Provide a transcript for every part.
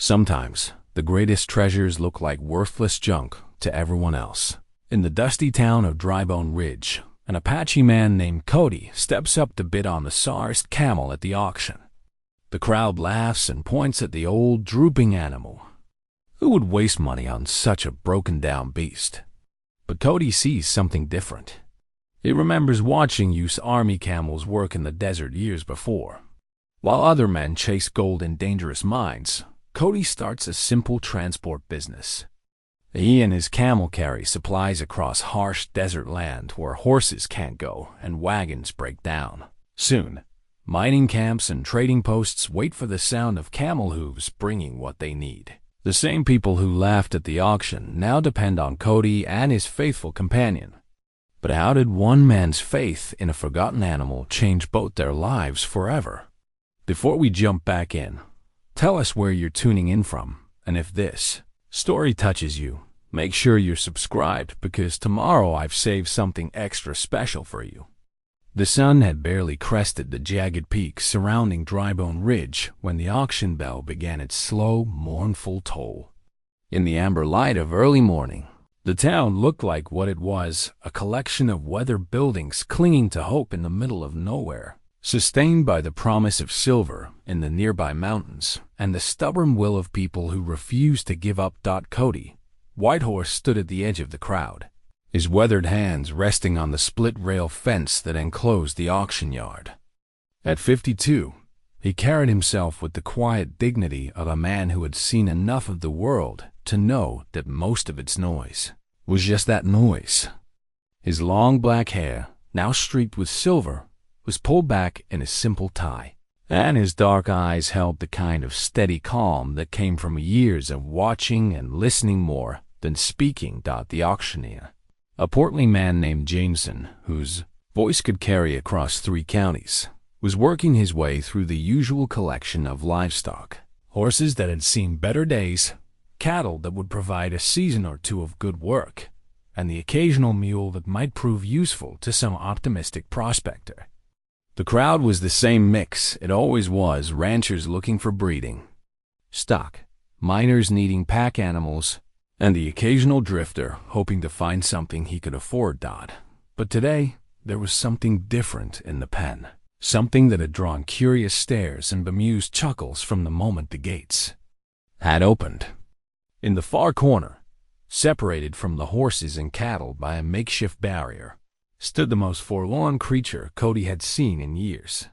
Sometimes, the greatest treasures look like worthless junk to everyone else. In the dusty town of Drybone Ridge, an Apache man named Cody steps up to bid on the sorriest camel at the auction. The crowd laughs and points at the old, drooping animal. Who would waste money on such a broken-down beast? But Cody sees something different. He remembers watching U.S. Army camels work in the desert years before. While other men chase gold in dangerous mines, Cody starts a simple transport business. He and his camel carry supplies across harsh desert land where horses can't go and wagons break down. Soon, mining camps and trading posts wait for the sound of camel hooves bringing what they need. The same people who laughed at the auction now depend on Cody and his faithful companion. But how did one man's faith in a forgotten animal change both their lives forever? Before we jump back in, tell us where you're tuning in from, and if this story touches you, make sure you're subscribed because tomorrow I've saved something extra special for you. The sun had barely crested the jagged peaks surrounding Drybone Ridge when the auction bell began its slow, mournful toll. In the amber light of early morning, the town looked like what it was, a collection of weathered buildings clinging to hope in the middle of nowhere, sustained by the promise of silver in the nearby mountains and the stubborn will of people who refused to give up. Cody, Whitehorse, stood at the edge of the crowd, his weathered hands resting on the split-rail fence that enclosed the auction yard. At 52, he carried himself with the quiet dignity of a man who had seen enough of the world to know that most of its noise was just that noise. His long black hair, now streaked with silver, was pulled back in a simple tie, and his dark eyes held the kind of steady calm that came from years of watching and listening more than speaking. The auctioneer, a portly man named Jameson, whose voice could carry across 3 counties, was working his way through the usual collection of livestock: horses that had seen better days, cattle that would provide a season or two of good work, and the occasional mule that might prove useful to some optimistic prospector. The crowd was the same mix it always was: ranchers looking for breeding stock, miners needing pack animals, and the occasional drifter hoping to find something he could afford. But today, there was something different in the pen, something that had drawn curious stares and bemused chuckles from the moment the gates had opened. In the far corner, separated from the horses and cattle by a makeshift barrier, stood the most forlorn creature Cody had seen in years.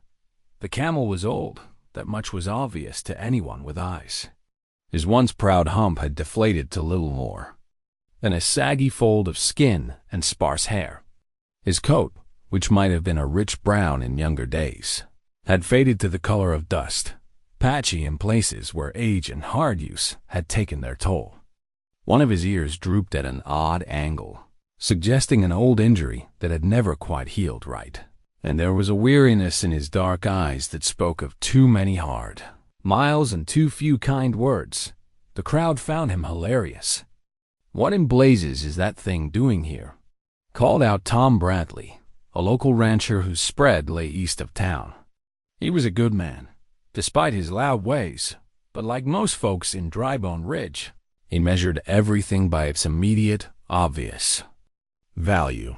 The camel was old, that much was obvious to anyone with eyes. His once proud hump had deflated to little more than a saggy fold of skin and sparse hair. His coat, which might have been a rich brown in younger days, had faded to the color of dust, patchy in places where age and hard use had taken their toll. One of his ears drooped at an odd angle, suggesting an old injury that had never quite healed right. And there was a weariness in his dark eyes that spoke of too many hard miles and too few kind words. The crowd found him hilarious. "What in blazes is that thing doing here?" called out Tom Bradley, a local rancher whose spread lay east of town. He was a good man, despite his loud ways, but like most folks in Drybone Ridge, he measured everything by its immediate, obvious value.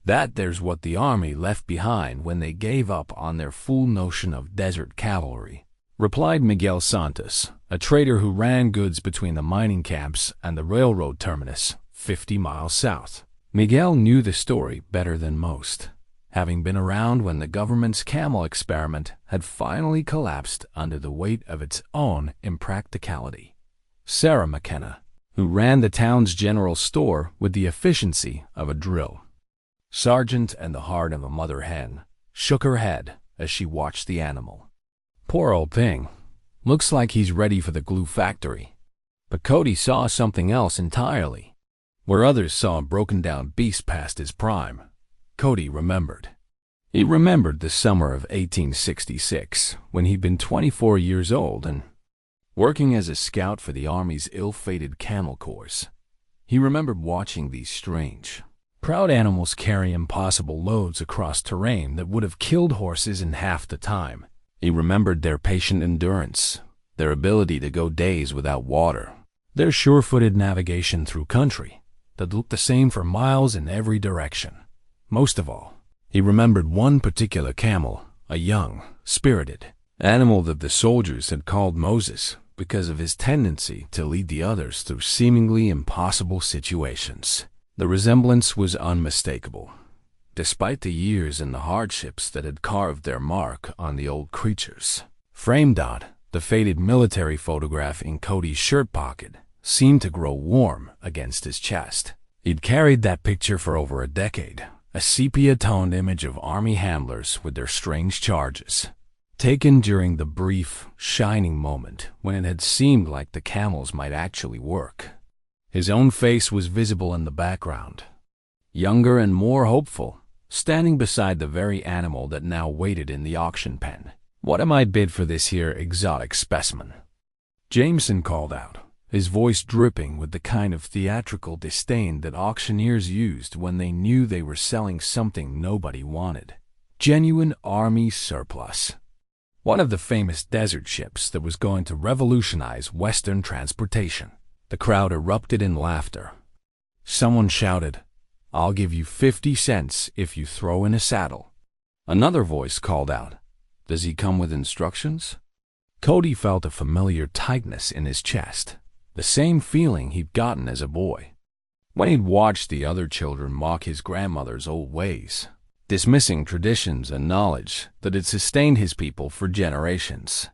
There's what the army left behind when they gave up on their fool notion of desert cavalry, replied Miguel Santos, a trader who ran goods between the mining camps and the railroad terminus 50 miles south. Miguel knew the story better than most, having been around when the government's camel experiment had finally collapsed under the weight of its own impracticality. Sarah McKenna, who ran the town's general store with the efficiency of a drill sergeant and the heart of a mother hen, shook her head as she watched the animal. "Poor old thing. Looks like he's ready for the glue factory." But Cody saw something else entirely. Where others saw a broken-down beast past his prime, Cody remembered. He remembered the summer of 1866, when he'd been 24 years old and working as a scout for the Army's ill-fated Camel Corps. He remembered watching these strange, proud animals carry impossible loads across terrain that would have killed horses in half the time. He remembered their patient endurance, their ability to go days without water, their sure-footed navigation through country that looked the same for miles in every direction. Most of all, he remembered one particular camel, a young, spirited animal that the soldiers had called Moses because of his tendency to lead the others through seemingly impossible situations. The resemblance was unmistakable, despite the years and the hardships that had carved their mark on the old creatures. Framed on the faded military photograph in Cody's shirt pocket seemed to grow warm against his chest. He'd carried that picture for over a decade, a sepia-toned image of army handlers with their strange charges, taken during the brief, shining moment when it had seemed like the camels might actually work. His own face was visible in the background, younger and more hopeful, standing beside the very animal that now waited in the auction pen. "What am I bid for this here exotic specimen?" Jameson called out, his voice dripping with the kind of theatrical disdain that auctioneers used when they knew they were selling something nobody wanted. Genuine army surplus. One of the famous desert ships that was going to revolutionize Western transportation. The crowd erupted in laughter. Someone shouted, "I'll give you 50 cents if you throw in a saddle." Another voice called out, "Does he come with instructions?" Cody felt a familiar tightness in his chest, the same feeling he'd gotten as a boy, when he'd watched the other children mock his grandmother's old ways, dismissing traditions and knowledge that had sustained his people for generations.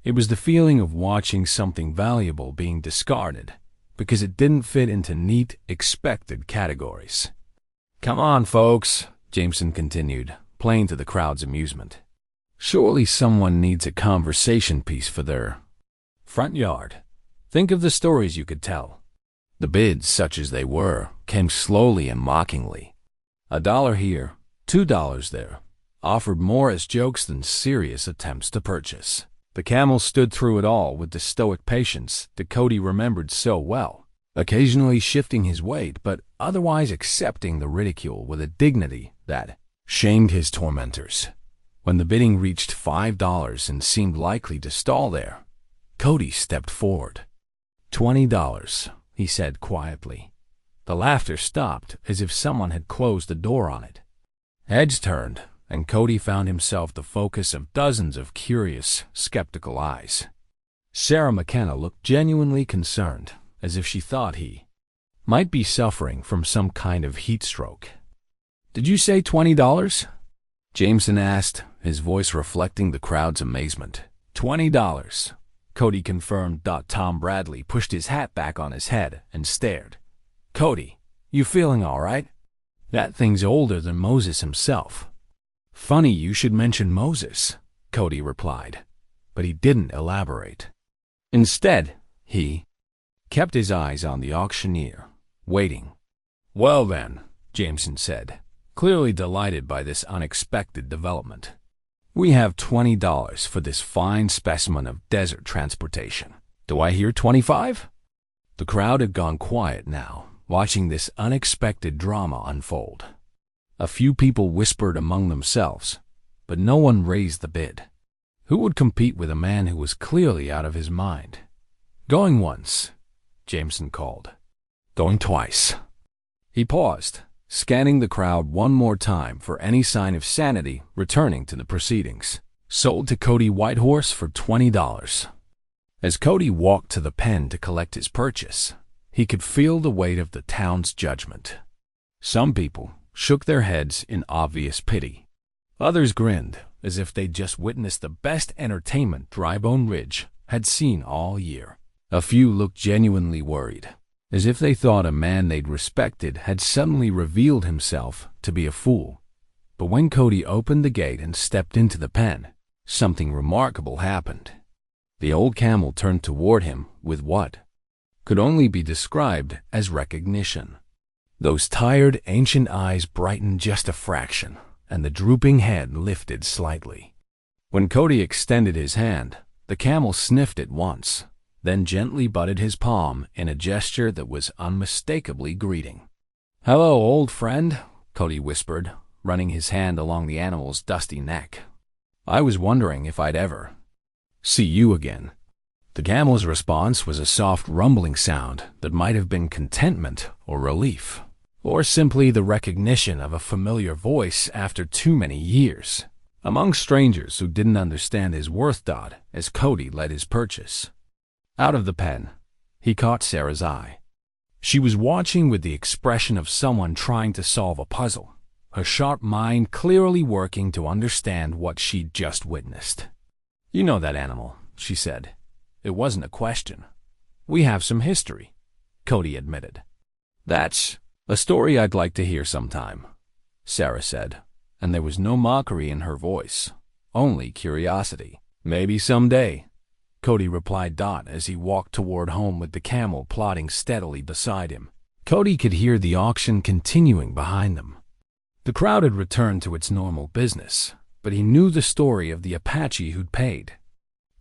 It was the feeling of watching something valuable being discarded because it didn't fit into neat, expected categories. "Come on, folks," Jameson continued, playing to the crowd's amusement. "Surely someone needs a conversation piece for their front yard. Think of the stories you could tell." The bids, such as they were, came slowly and mockingly. $1 here, $2 there, offered more as jokes than serious attempts to purchase. The camel stood through it all with the stoic patience that Cody remembered so well, occasionally shifting his weight but otherwise accepting the ridicule with a dignity that shamed his tormentors. When the bidding reached $5 and seemed likely to stall there, Cody stepped forward. $20, he said quietly. The laughter stopped as if someone had closed the door on it. Heads turned, and Cody found himself the focus of dozens of curious, skeptical eyes. Sarah McKenna looked genuinely concerned, as if she thought he might be suffering from some kind of heat stroke. "Did you say $20? Jameson asked, his voice reflecting the crowd's amazement. $20, Cody confirmed. Tom Bradley pushed his hat back on his head and stared. "Cody, you feeling all right? That thing's older than Moses himself." "Funny you should mention Moses," Cody replied, but he didn't elaborate. Instead, he kept his eyes on the auctioneer, waiting. "Well then," Jameson said, clearly delighted by this unexpected development. "We have $20 for this fine specimen of desert transportation. Do I hear 25? The crowd had gone quiet now, watching this unexpected drama unfold. A few people whispered among themselves, but no one raised the bid. Who would compete with a man who was clearly out of his mind? "Going once," Jameson called. "Going twice." He paused, scanning the crowd one more time for any sign of sanity returning to the proceedings. "Sold to Cody Whitehorse for $20. As Cody walked to the pen to collect his purchase, he could feel the weight of the town's judgment. Some people shook their heads in obvious pity. Others grinned as if they'd just witnessed the best entertainment Drybone Ridge had seen all year. A few looked genuinely worried, as if they thought a man they'd respected had suddenly revealed himself to be a fool. But when Cody opened the gate and stepped into the pen, something remarkable happened. The old camel turned toward him with what could only be described as recognition. Those tired, ancient eyes brightened just a fraction, and the drooping head lifted slightly. When Cody extended his hand, the camel sniffed it once, then gently butted his palm in a gesture that was unmistakably greeting. "Hello, old friend," Cody whispered, running his hand along the animal's dusty neck. "I was wondering if I'd ever see you again." The camel's response was a soft rumbling sound that might have been contentment or relief, or simply the recognition of a familiar voice after too many years. Among strangers who didn't understand his worth, as Cody led his purchase. Out of the pen, he caught Sarah's eye. She was watching with the expression of someone trying to solve a puzzle, her sharp mind clearly working to understand what she'd just witnessed. "You know that animal," she said. It wasn't a question. "We have some history," Cody admitted. "That's a story I'd like to hear sometime," Sarah said, and there was no mockery in her voice, only curiosity. "Maybe someday," Cody replied as he walked toward home with the camel plodding steadily beside him. Cody could hear the auction continuing behind them. The crowd had returned to its normal business, but he knew the story of the Apache who'd paid.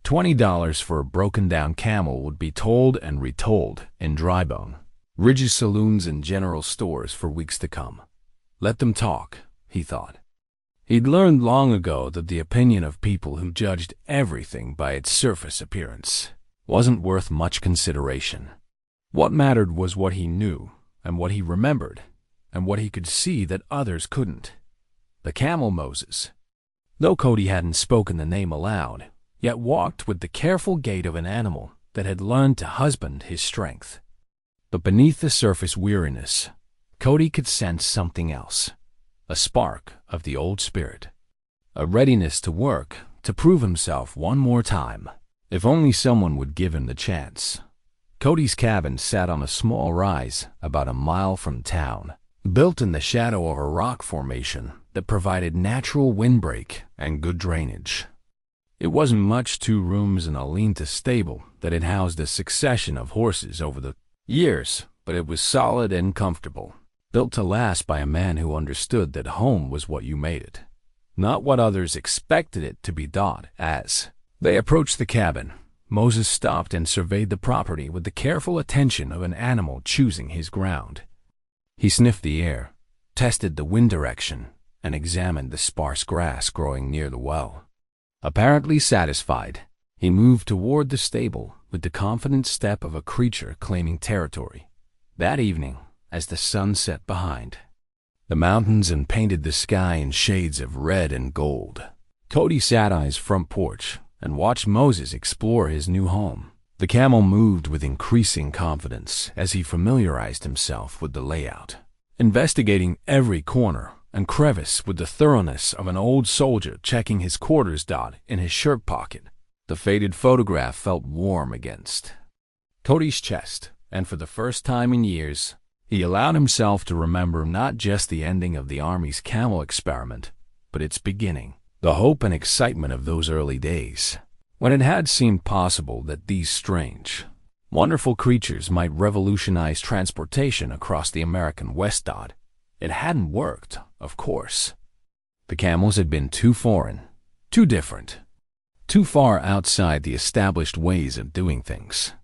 $20 for a broken-down camel would be told and retold in Drybone Ridge's saloons and general stores for weeks to come. Let them talk, he thought. He'd learned long ago that the opinion of people who judged everything by its surface appearance wasn't worth much consideration. What mattered was what he knew, and what he remembered, and what he could see that others couldn't. The camel Moses. Though Cody hadn't spoken the name aloud, yet walked with the careful gait of an animal that had learned to husband his strength. But beneath the surface weariness, Cody could sense something else, a spark of the old spirit, a readiness to work, to prove himself one more time, if only someone would give him the chance. Cody's cabin sat on a small rise about a mile from town, built in the shadow of a rock formation that provided natural windbreak and good drainage. It wasn't much, 2 rooms and a lean-to stable that had housed a succession of horses over the years, but it was solid and comfortable, built to last by a man who understood that home was what you made it, not what others expected it to be. As they approached the cabin, Moses stopped and surveyed the property with the careful attention of an animal choosing his ground. He sniffed the air, tested the wind direction, and examined the sparse grass growing near the well. Apparently satisfied, he moved toward the stable with the confident step of a creature claiming territory. That evening, as the sun set behind the mountains and painted the sky in shades of red and gold, Cody sat on his front porch and watched Moses explore his new home. The camel moved with increasing confidence as he familiarized himself with the layout, investigating every corner and crevice with the thoroughness of an old soldier checking his quarters. In his shirt pocket, the faded photograph felt warm against Cody's chest, and for the first time in years, he allowed himself to remember not just the ending of the Army's camel experiment, but its beginning, the hope and excitement of those early days, when it had seemed possible that these strange, wonderful creatures might revolutionize transportation across the American West. It hadn't worked, of course. The camels had been too foreign, too different, too far outside the established ways of doing things.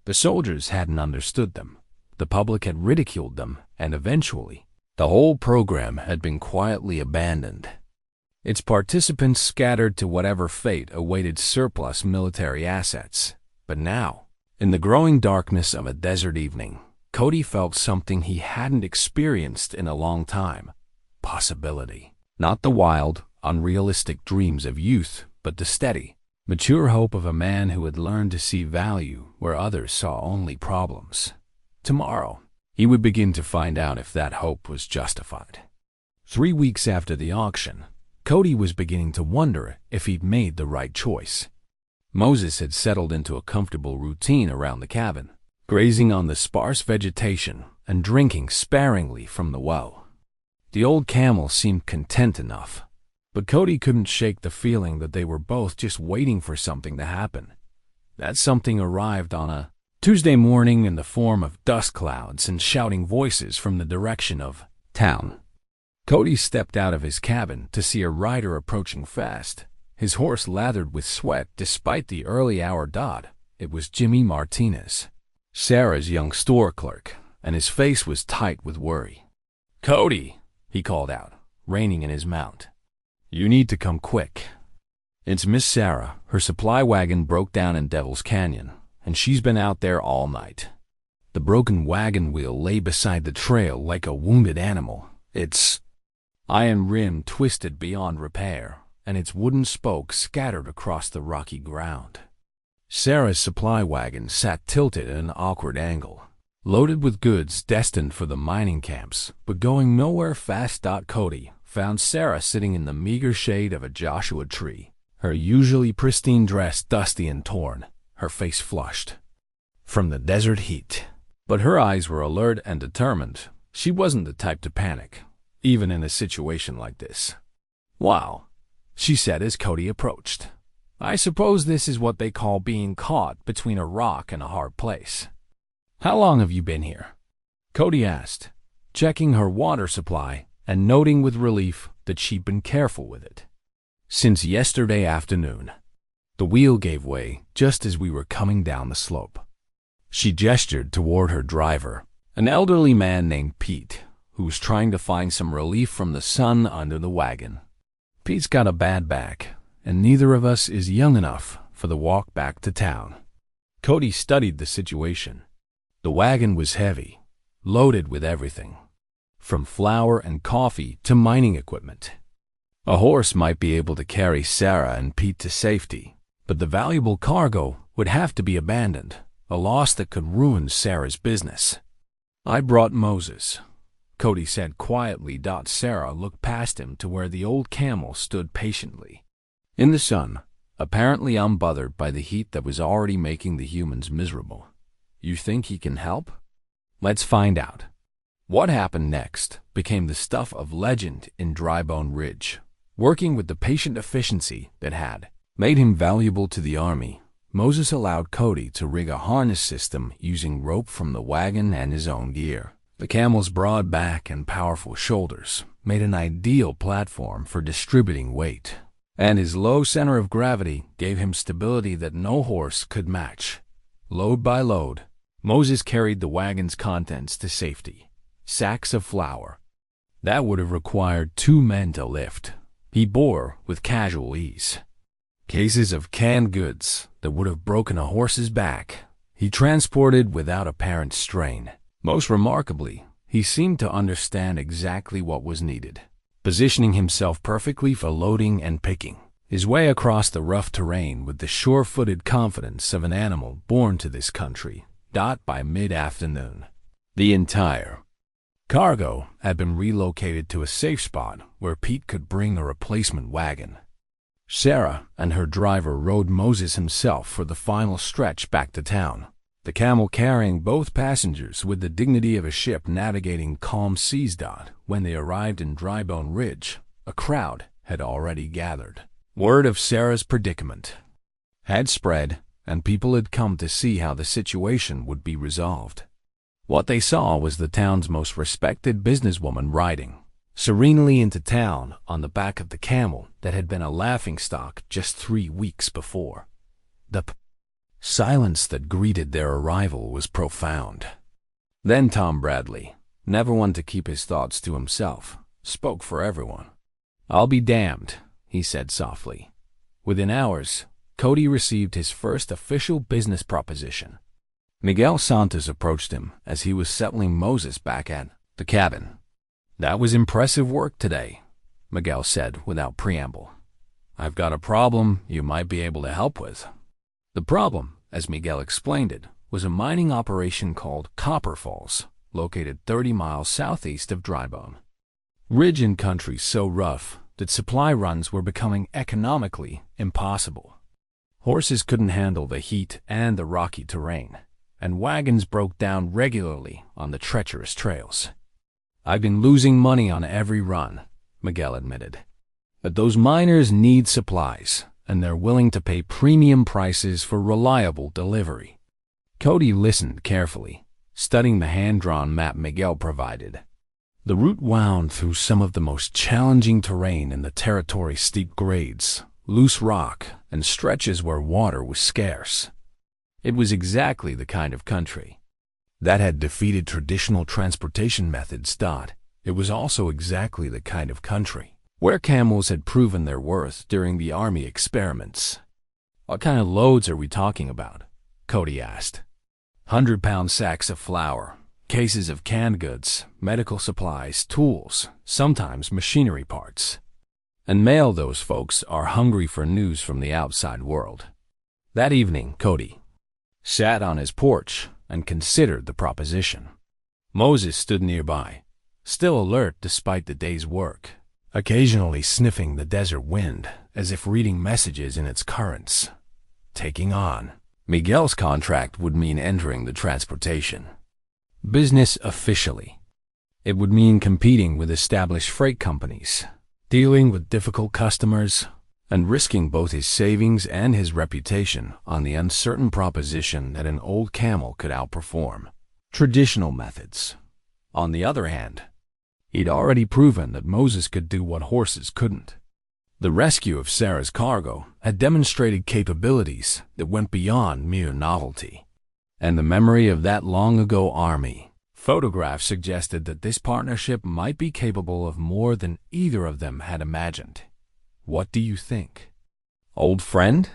The soldiers hadn't understood them, the public had ridiculed them, and eventually, the whole program had been quietly abandoned. Its participants scattered to whatever fate awaited surplus military assets. But now, in the growing darkness of a desert evening, Cody felt something he hadn't experienced in a long time. Possibility. Not the wild, unrealistic dreams of youth, but the steady, mature hope of a man who had learned to see value where others saw only problems. Tomorrow, he would begin to find out if that hope was justified. 3 weeks after the auction, Cody was beginning to wonder if he'd made the right choice. Moses had settled into a comfortable routine around the cabin, grazing on the sparse vegetation and drinking sparingly from the well. The old camel seemed content enough, but Cody couldn't shake the feeling that they were both just waiting for something to happen. That something arrived on a Tuesday morning in the form of dust clouds and shouting voices from the direction of town. Cody stepped out of his cabin to see a rider approaching fast, his horse lathered with sweat despite the early hour. It was Jimmy Martinez, Sarah's young store clerk, and his face was tight with worry. "Cody," he called out, reining in his mount. "You need to come quick. It's Miss Sarah. Her supply wagon broke down in Devil's Canyon, and she's been out there all night. The broken wagon wheel lay beside the trail like a wounded animal, its iron rim twisted beyond repair, and its wooden spokes scattered across the rocky ground. Sarah's supply wagon sat tilted at an awkward angle, loaded with goods destined for the mining camps, but going nowhere fast. Cody found Sarah sitting in the meager shade of a Joshua tree, her usually pristine dress dusty and torn, her face flushed from the desert heat. But her eyes were alert and determined. She wasn't the type to panic, even in a situation like this. "Wow," she said as Cody approached. "I suppose this is what they call being caught between a rock and a hard place." "How long have you been here?" Cody asked, checking her water supply and noting with relief that she'd been careful with it. "Since yesterday afternoon." The wheel gave way just as we were coming down the slope. She gestured toward her driver, an elderly man named Pete, who was trying to find some relief from the sun under the wagon. "Pete's got a bad back, and neither of us is young enough for the walk back to town." Cody studied the situation. The wagon was heavy, loaded with everything, from flour and coffee to mining equipment. A horse might be able to carry Sarah and Pete to safety, but the valuable cargo would have to be abandoned, a loss that could ruin Sarah's business. "I brought Moses," Cody said quietly. Sarah looked past him to where the old camel stood patiently in the sun, apparently unbothered by the heat that was already making the humans miserable. "You think he can help?" "Let's find out." What happened next became the stuff of legend in Drybone Ridge. Working with the patient efficiency that had made him valuable to the army, Moses allowed Cody to rig a harness system using rope from the wagon and his own gear. The camel's broad back and powerful shoulders made an ideal platform for distributing weight, and his low center of gravity gave him stability that no horse could match. Load by load, Moses carried the wagon's contents to safety. Sacks of flour that would have required 2 men to lift, he bore with casual ease. Cases of canned goods that would have broken a horse's back, he transported without apparent strain. Most remarkably, he seemed to understand exactly what was needed, positioning himself perfectly for loading and picking his way across the rough terrain with the sure-footed confidence of an animal born to this country. By mid-afternoon, the entire cargo had been relocated to a safe spot where Pete could bring a replacement wagon. Sarah and her driver rode Moses himself for the final stretch back to town, the camel carrying both passengers with the dignity of a ship navigating calm seas. When they arrived in Drybone Ridge, a crowd had already gathered. Word of Sarah's predicament had spread, and people had come to see how the situation would be resolved. What they saw was the town's most respected businesswoman riding serenely into town on the back of the camel that had been a laughingstock just 3 weeks before. The silence that greeted their arrival was profound. Then Tom Bradley, never one to keep his thoughts to himself, spoke for everyone. "I'll be damned," he said softly. Within hours, Cody received his first official business proposition. Miguel Santos approached him as he was settling Moses back at the cabin. "That was impressive work today," Miguel said without preamble. "I've got a problem you might be able to help with." The problem, as Miguel explained it, was a mining operation called Copper Falls, located 30 miles southeast of Drybone Ridge in country so rough that supply runs were becoming economically impossible. Horses couldn't handle the heat and the rocky terrain, and wagons broke down regularly on the treacherous trails. "I've been losing money on every run," Miguel admitted. "But those miners need supplies, and they're willing to pay premium prices for reliable delivery." Cody listened carefully, studying the hand-drawn map Miguel provided. The route wound through some of the most challenging terrain in the territory: steep grades, loose rock, and stretches where water was scarce. It was exactly the kind of country that had defeated traditional transportation methods. It was also exactly the kind of country where camels had proven their worth during the army experiments. "What kind of loads are we talking about?" Cody asked. 100-pound sacks of flour, cases of canned goods, medical supplies, tools, sometimes machinery parts. And mail, those folks are hungry for news from the outside world. That evening, Cody sat on his porch and considered the proposition. Moses stood nearby, still alert despite the day's work, occasionally sniffing the desert wind as if reading messages in its currents. Taking on Miguel's contract would mean entering the transportation business officially. It would mean competing with established freight companies, dealing with difficult customers, and risking both his savings and his reputation on the uncertain proposition that an old camel could outperform traditional methods. On the other hand, he'd already proven that Moses could do what horses couldn't. The rescue of Sarah's cargo had demonstrated capabilities that went beyond mere novelty, and the memory of that long-ago army photograph suggested that this partnership might be capable of more than either of them had imagined. What do you think? Old friend?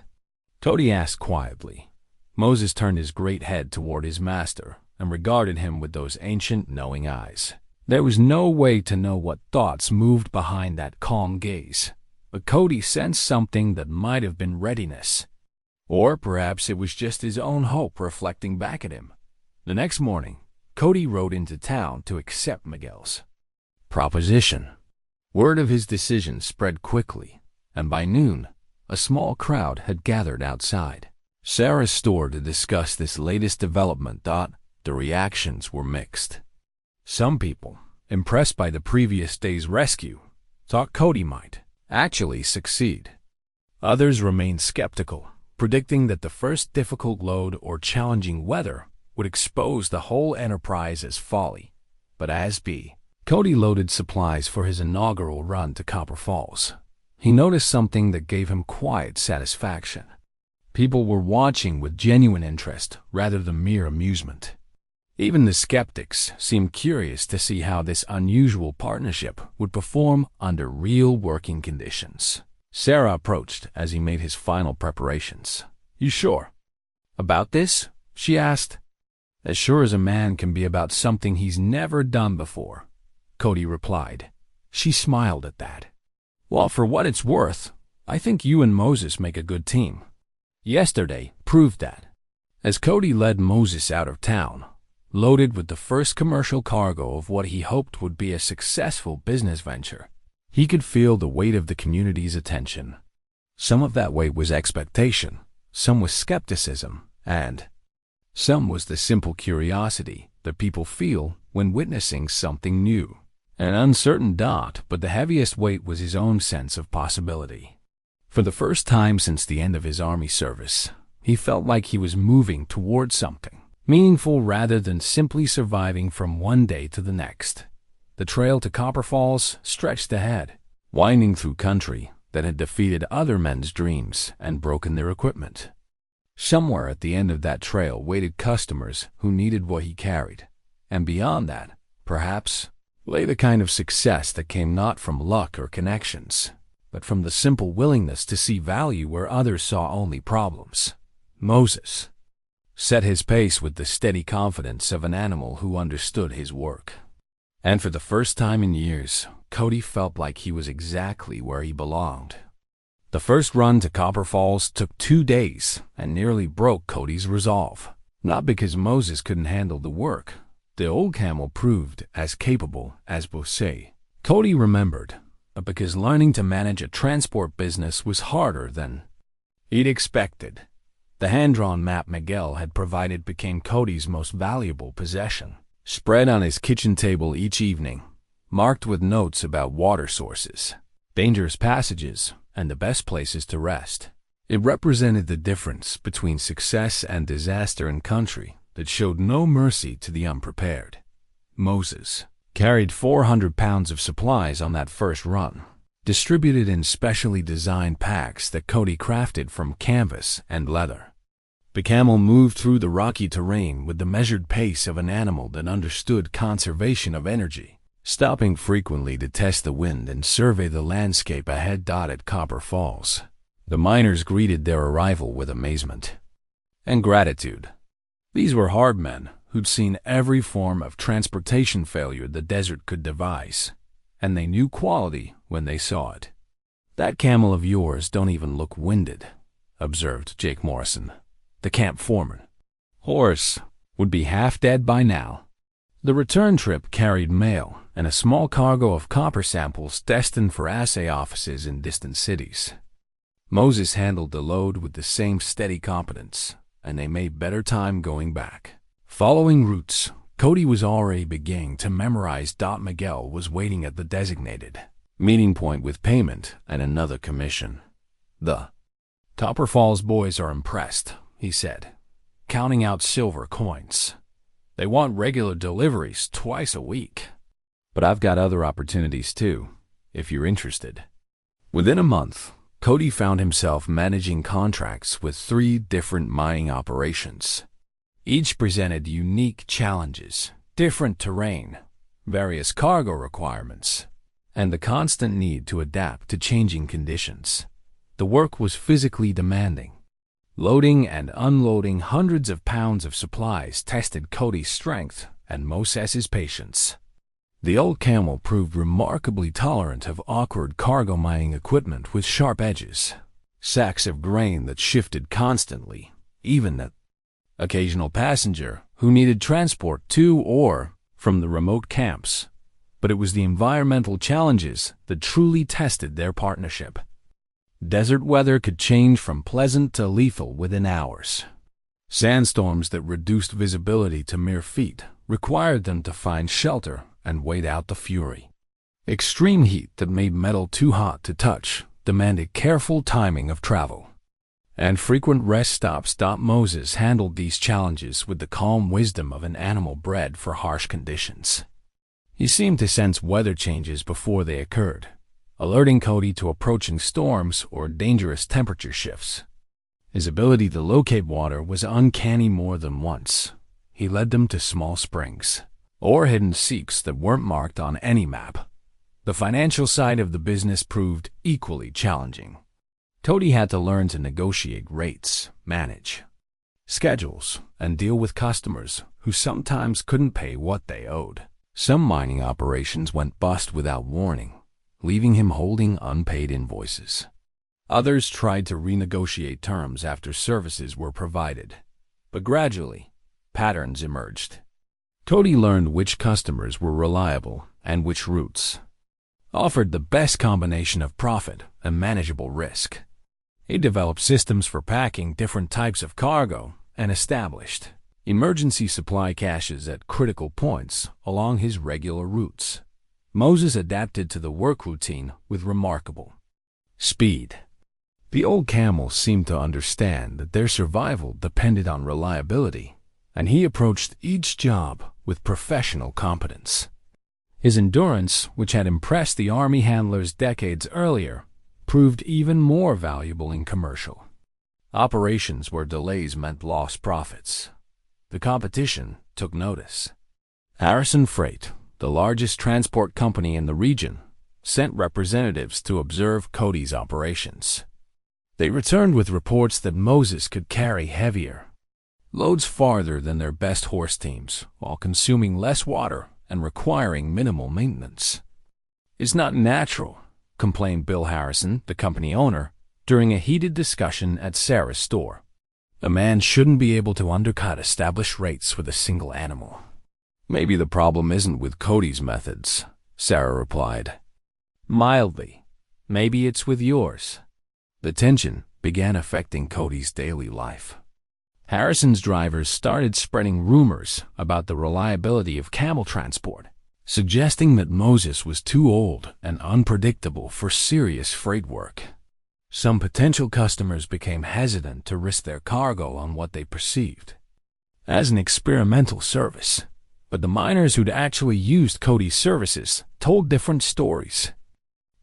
Cody asked quietly. Moses turned his great head toward his master and regarded him with those ancient, knowing eyes. There was no way to know what thoughts moved behind that calm gaze, but Cody sensed something that might have been readiness. Or perhaps it was just his own hope reflecting back at him. The next morning, Cody rode into town to accept Miguel's proposition. Word of his decision spread quickly, and by noon, a small crowd had gathered outside Sarah's store to discuss this latest development. The reactions were mixed. Some people, impressed by the previous day's rescue, thought Cody might actually succeed. Others remained skeptical, predicting that the first difficult load or challenging weather would expose the whole enterprise as folly. But as Cody loaded supplies for his inaugural run to Copper Falls, he noticed something that gave him quiet satisfaction. People were watching with genuine interest rather than mere amusement. Even the skeptics seemed curious to see how this unusual partnership would perform under real working conditions. Sarah approached as he made his final preparations. "You sure about this?" she asked. "As sure as a man can be about something he's never done before," Cody replied. She smiled at that. "Well, for what it's worth, I think you and Moses make a good team. Yesterday proved that." As Cody led Moses out of town, loaded with the first commercial cargo of what he hoped would be a successful business venture, he could feel the weight of the community's attention. Some of that weight was expectation, some was skepticism, and some was the simple curiosity that people feel when witnessing something new. An uncertain dot, but the heaviest weight was his own sense of possibility. For the first time since the end of his army service, he felt like he was moving toward something meaningful rather than simply surviving from one day to the next. The trail to Copper Falls stretched ahead, winding through country that had defeated other men's dreams and broken their equipment. Somewhere at the end of that trail waited customers who needed what he carried, and beyond that, perhaps, lay the kind of success that came not from luck or connections, but from the simple willingness to see value where others saw only problems. Moses set his pace with the steady confidence of an animal who understood his work. And for the first time in years, Cody felt like he was exactly where he belonged. The first run to Copper Falls took 2 days and nearly broke Cody's resolve. Not because Moses couldn't handle the work. The old camel proved as capable as Bosé. Cody remembered, but because learning to manage a transport business was harder than he'd expected. The hand-drawn map Miguel had provided became Cody's most valuable possession. Spread on his kitchen table each evening, marked with notes about water sources, dangerous passages, and the best places to rest. It represented the difference between success and disaster in country that showed no mercy to the unprepared. Moses carried 400 pounds of supplies on that first run, distributed in specially designed packs that Cody crafted from canvas and leather. The camel moved through the rocky terrain with the measured pace of an animal that understood conservation of energy, stopping frequently to test the wind and survey the landscape ahead. At Copper Falls, the miners greeted their arrival with amazement. and gratitude. These were hard men who'd seen every form of transportation failure the desert could devise, and they knew quality when they saw it. "That camel of yours don't even look winded," observed Jake Morrison, the camp foreman. "Horse would be half dead by now." The return trip carried mail and a small cargo of copper samples destined for assay offices in distant cities. Moses handled the load with the same steady competence, and they made better time going back. Following routes, Cody was already beginning to memorize. Miguel was waiting at the designated meeting point with payment and another commission. "The Topper Falls boys are impressed," he said, counting out silver coins. "They want regular deliveries twice a week. But I've got other opportunities too, if you're interested." Within a month, Cody found himself managing contracts with 3 different mining operations. Each presented unique challenges, different terrain, various cargo requirements, and the constant need to adapt to changing conditions. The work was physically demanding. Loading and unloading hundreds of pounds of supplies tested Cody's strength and Moses's patience. The old camel proved remarkably tolerant of awkward cargo mining equipment with sharp edges, sacks of grain that shifted constantly, even the occasional passenger who needed transport to or from the remote camps. But it was the environmental challenges that truly tested their partnership. Desert weather could change from pleasant to lethal within hours. Sandstorms that reduced visibility to mere feet required them to find shelter and wait out the fury. Extreme heat that made metal too hot to touch demanded careful timing of travel. And frequent rest stops. Moses handled these challenges with the calm wisdom of an animal bred for harsh conditions. He seemed to sense weather changes before they occurred, alerting Cody to approaching storms or dangerous temperature shifts. His ability to locate water was uncanny. More than once, he led them to small springs or hidden seeps that weren't marked on any map. The financial side of the business proved equally challenging. Cody had to learn to negotiate rates, manage schedules, and deal with customers who sometimes couldn't pay what they owed. Some mining operations went bust without warning, leaving him holding unpaid invoices. Others tried to renegotiate terms after services were provided, but gradually, patterns emerged. Cody learned which customers were reliable and which routes offered the best combination of profit and manageable risk. He developed systems for packing different types of cargo and established emergency supply caches at critical points along his regular routes. Moses adapted to the work routine with remarkable speed. The old camel seemed to understand that their survival depended on reliability, and he approached each job with professional competence. His endurance, which had impressed the army handlers decades earlier, proved even more valuable in commercial operations where delays meant lost profits. The competition took notice. Harrison Freight, the largest transport company in the region, sent representatives to observe Cody's operations. They returned with reports that Moses could carry heavier loads farther than their best horse teams, while consuming less water and requiring minimal maintenance. "It's not natural," complained Bill Harrison, the company owner, during a heated discussion at Sarah's store. "A man shouldn't be able to undercut established rates with a single animal." "Maybe the problem isn't with Cody's methods," Sarah replied. "Mildly. Maybe it's with yours." The tension began affecting Cody's daily life. Harrison's drivers started spreading rumors about the reliability of camel transport, suggesting that Moses was too old and unpredictable for serious freight work. Some potential customers became hesitant to risk their cargo on what they perceived as an experimental service, but the miners who'd actually used Cody's services told different stories.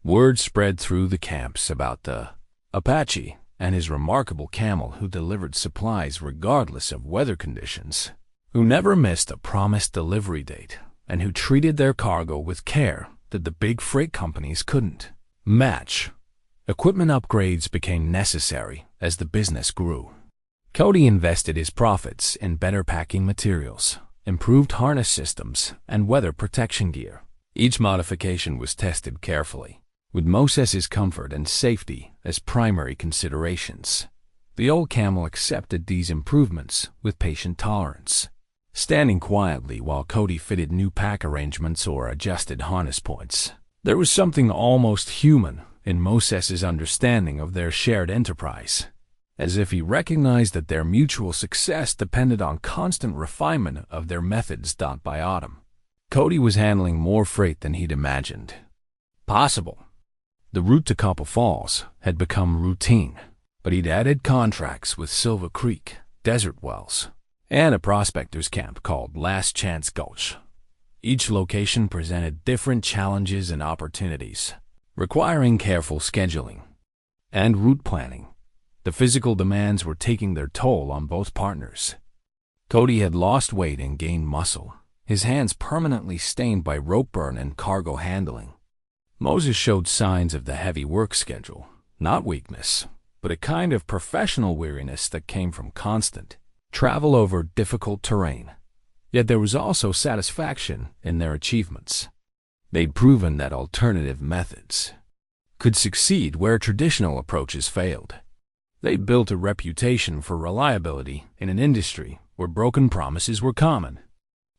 Word spread through the camps about the Apache and his remarkable camel who delivered supplies regardless of weather conditions, who never missed a promised delivery date, and who treated their cargo with care that the big freight companies couldn't match. Equipment upgrades became necessary as the business grew. Cody invested his profits in better packing materials, improved harness systems, and weather protection gear. Each modification was tested carefully, with Moses's comfort and safety as primary considerations. The old camel accepted these improvements with patient tolerance, standing quietly while Cody fitted new pack arrangements or adjusted harness points. There was something almost human in Moses's understanding of their shared enterprise, as if he recognized that their mutual success depended on constant refinement of their methods. By autumn, Cody was handling more freight than he'd imagined possible. The route to Copper Falls had become routine, but he'd added contracts with Silver Creek, Desert Wells, and a prospector's camp called Last Chance Gulch. Each location presented different challenges and opportunities, requiring careful scheduling and route planning. The physical demands were taking their toll on both partners. Cody had lost weight and gained muscle, his hands permanently stained by rope burn and cargo handling. Moses showed signs of the heavy work schedule, not weakness, but a kind of professional weariness that came from constant travel over difficult terrain. Yet there was also satisfaction in their achievements. They'd proven that alternative methods could succeed where traditional approaches failed. They built a reputation for reliability in an industry where broken promises were common.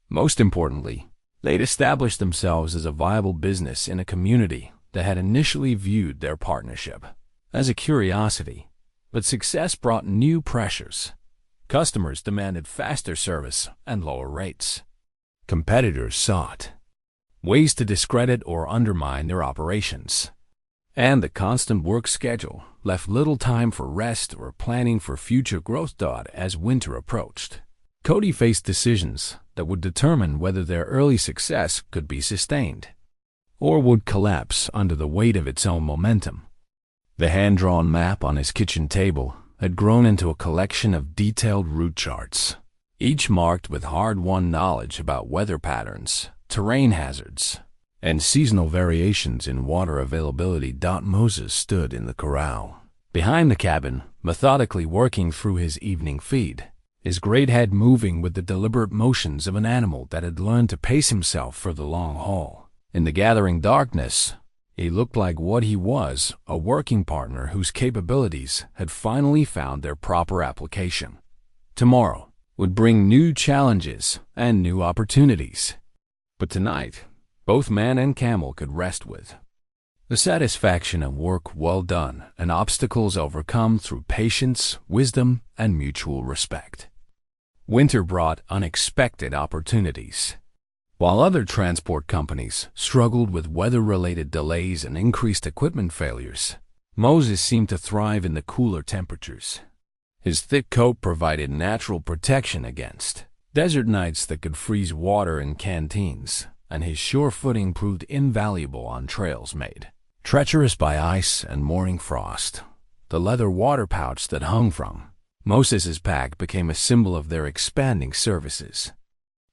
Most importantly, they'd established themselves as a viable business in a community that had initially viewed their partnership as a curiosity, but success brought new pressures. Customers demanded faster service and lower rates. Competitors sought ways to discredit or undermine their operations. And the constant work schedule left little time for rest or planning for future growth. As winter approached, Cody faced decisions that would determine whether their early success could be sustained or would collapse under the weight of its own momentum. The hand-drawn map on his kitchen table had grown into a collection of detailed route charts, each marked with hard-won knowledge about weather patterns, terrain hazards, and seasonal variations in water availability. Moses stood in the corral behind the cabin, methodically working through his evening feed, his great head moving with the deliberate motions of an animal that had learned to pace himself for the long haul. In the gathering darkness, he looked like what he was, a working partner whose capabilities had finally found their proper application. Tomorrow would bring new challenges and new opportunities. But tonight, both man and camel could rest with the satisfaction of work well done and obstacles overcome through patience, wisdom, and mutual respect. Winter brought unexpected opportunities. While other transport companies struggled with weather-related delays and increased equipment failures, Moses seemed to thrive in the cooler temperatures. His thick coat provided natural protection against desert nights that could freeze water in canteens, and his sure footing proved invaluable on trails made treacherous by ice and morning frost. The leather water pouch that hung from Moses's pack became a symbol of their expanding services.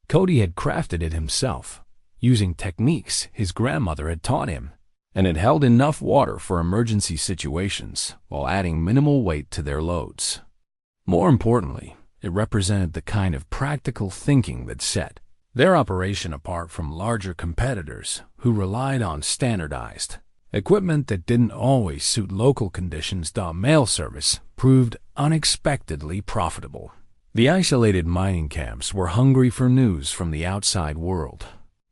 Cody had crafted it himself, using techniques his grandmother had taught him, and it held enough water for emergency situations while adding minimal weight to their loads. More importantly, it represented the kind of practical thinking that set their operation apart from larger competitors who relied on standardized equipment that didn't always suit local conditions. Mail service proved unexpectedly profitable. The isolated mining camps were hungry for news from the outside world,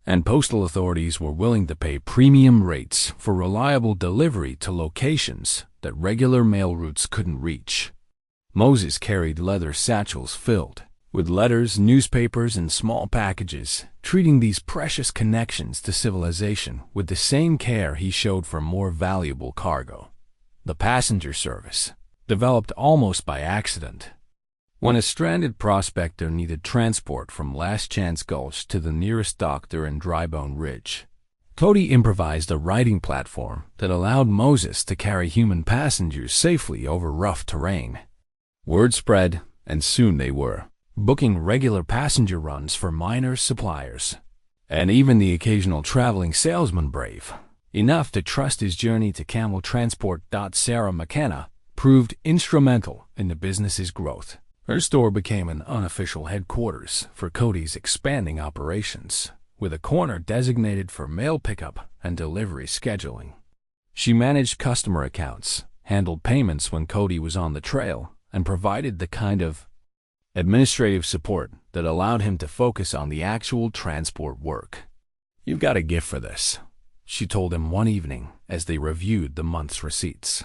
and postal authorities were willing to pay premium rates for reliable delivery to locations that regular mail routes couldn't reach. Moses carried leather satchels filled with letters, newspapers, and small packages, treating these precious connections to civilization with the same care he showed for more valuable cargo. The passenger service, developed almost by accident. When a stranded prospector needed transport from Last Chance Gulch to the nearest doctor in Drybone Ridge, Cody improvised a riding platform that allowed Moses to carry human passengers safely over rough terrain. Word spread, and soon they were booking regular passenger runs for minor suppliers, and even the occasional traveling salesman brave enough to trust his journey to camel transport. Sarah McKenna proved instrumental in the business's growth. Her store became an unofficial headquarters for Cody's expanding operations, with a corner designated for mail pickup and delivery scheduling. She managed customer accounts, handled payments when Cody was on the trail, and provided the kind of administrative support that allowed him to focus on the actual transport work. "You've got a gift for this," she told him one evening as they reviewed the month's receipts.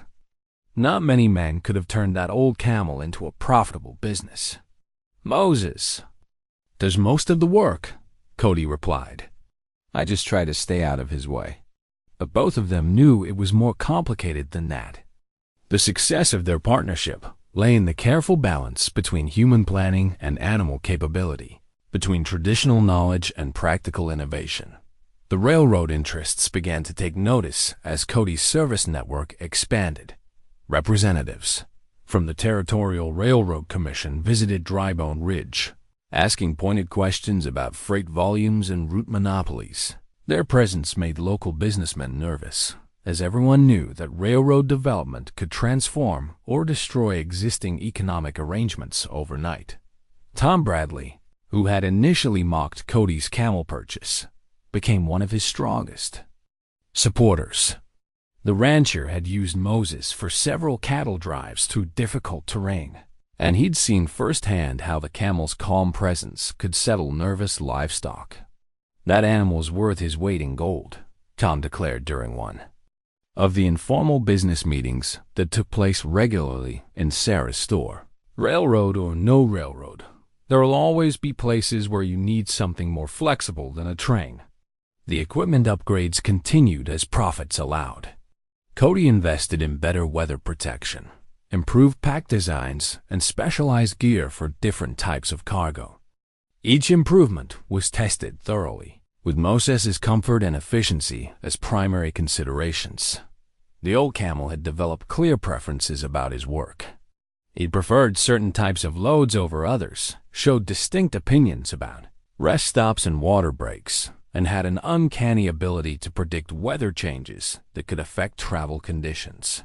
"Not many men could have turned that old camel into a profitable business." "Moses does most of the work," Cody replied. "I just try to stay out of his way." But both of them knew it was more complicated than that. The success of their partnership lay in the careful balance between human planning and animal capability, between traditional knowledge and practical innovation. The railroad interests began to take notice as Cody's service network expanded. Representatives from the Territorial Railroad Commission visited Drybone Ridge, asking pointed questions about freight volumes and route monopolies. Their presence made local businessmen nervous, as everyone knew that railroad development could transform or destroy existing economic arrangements overnight. Tom Bradley, who had initially mocked Cody's camel purchase, became one of his strongest supporters. The rancher had used Moses for several cattle drives through difficult terrain, and he'd seen firsthand how the camel's calm presence could settle nervous livestock. "That animal's worth his weight in gold," Tom declared during one of the informal business meetings that took place regularly in Sarah's store. "Railroad or no railroad, there'll always be places where you need something more flexible than a train." The equipment upgrades continued as profits allowed. Cody invested in better weather protection, improved pack designs, and specialized gear for different types of cargo. Each improvement was tested thoroughly, with Moses's comfort and efficiency as primary considerations. The old camel had developed clear preferences about his work. He preferred certain types of loads over others, showed distinct opinions about rest stops and water breaks, and had an uncanny ability to predict weather changes that could affect travel conditions.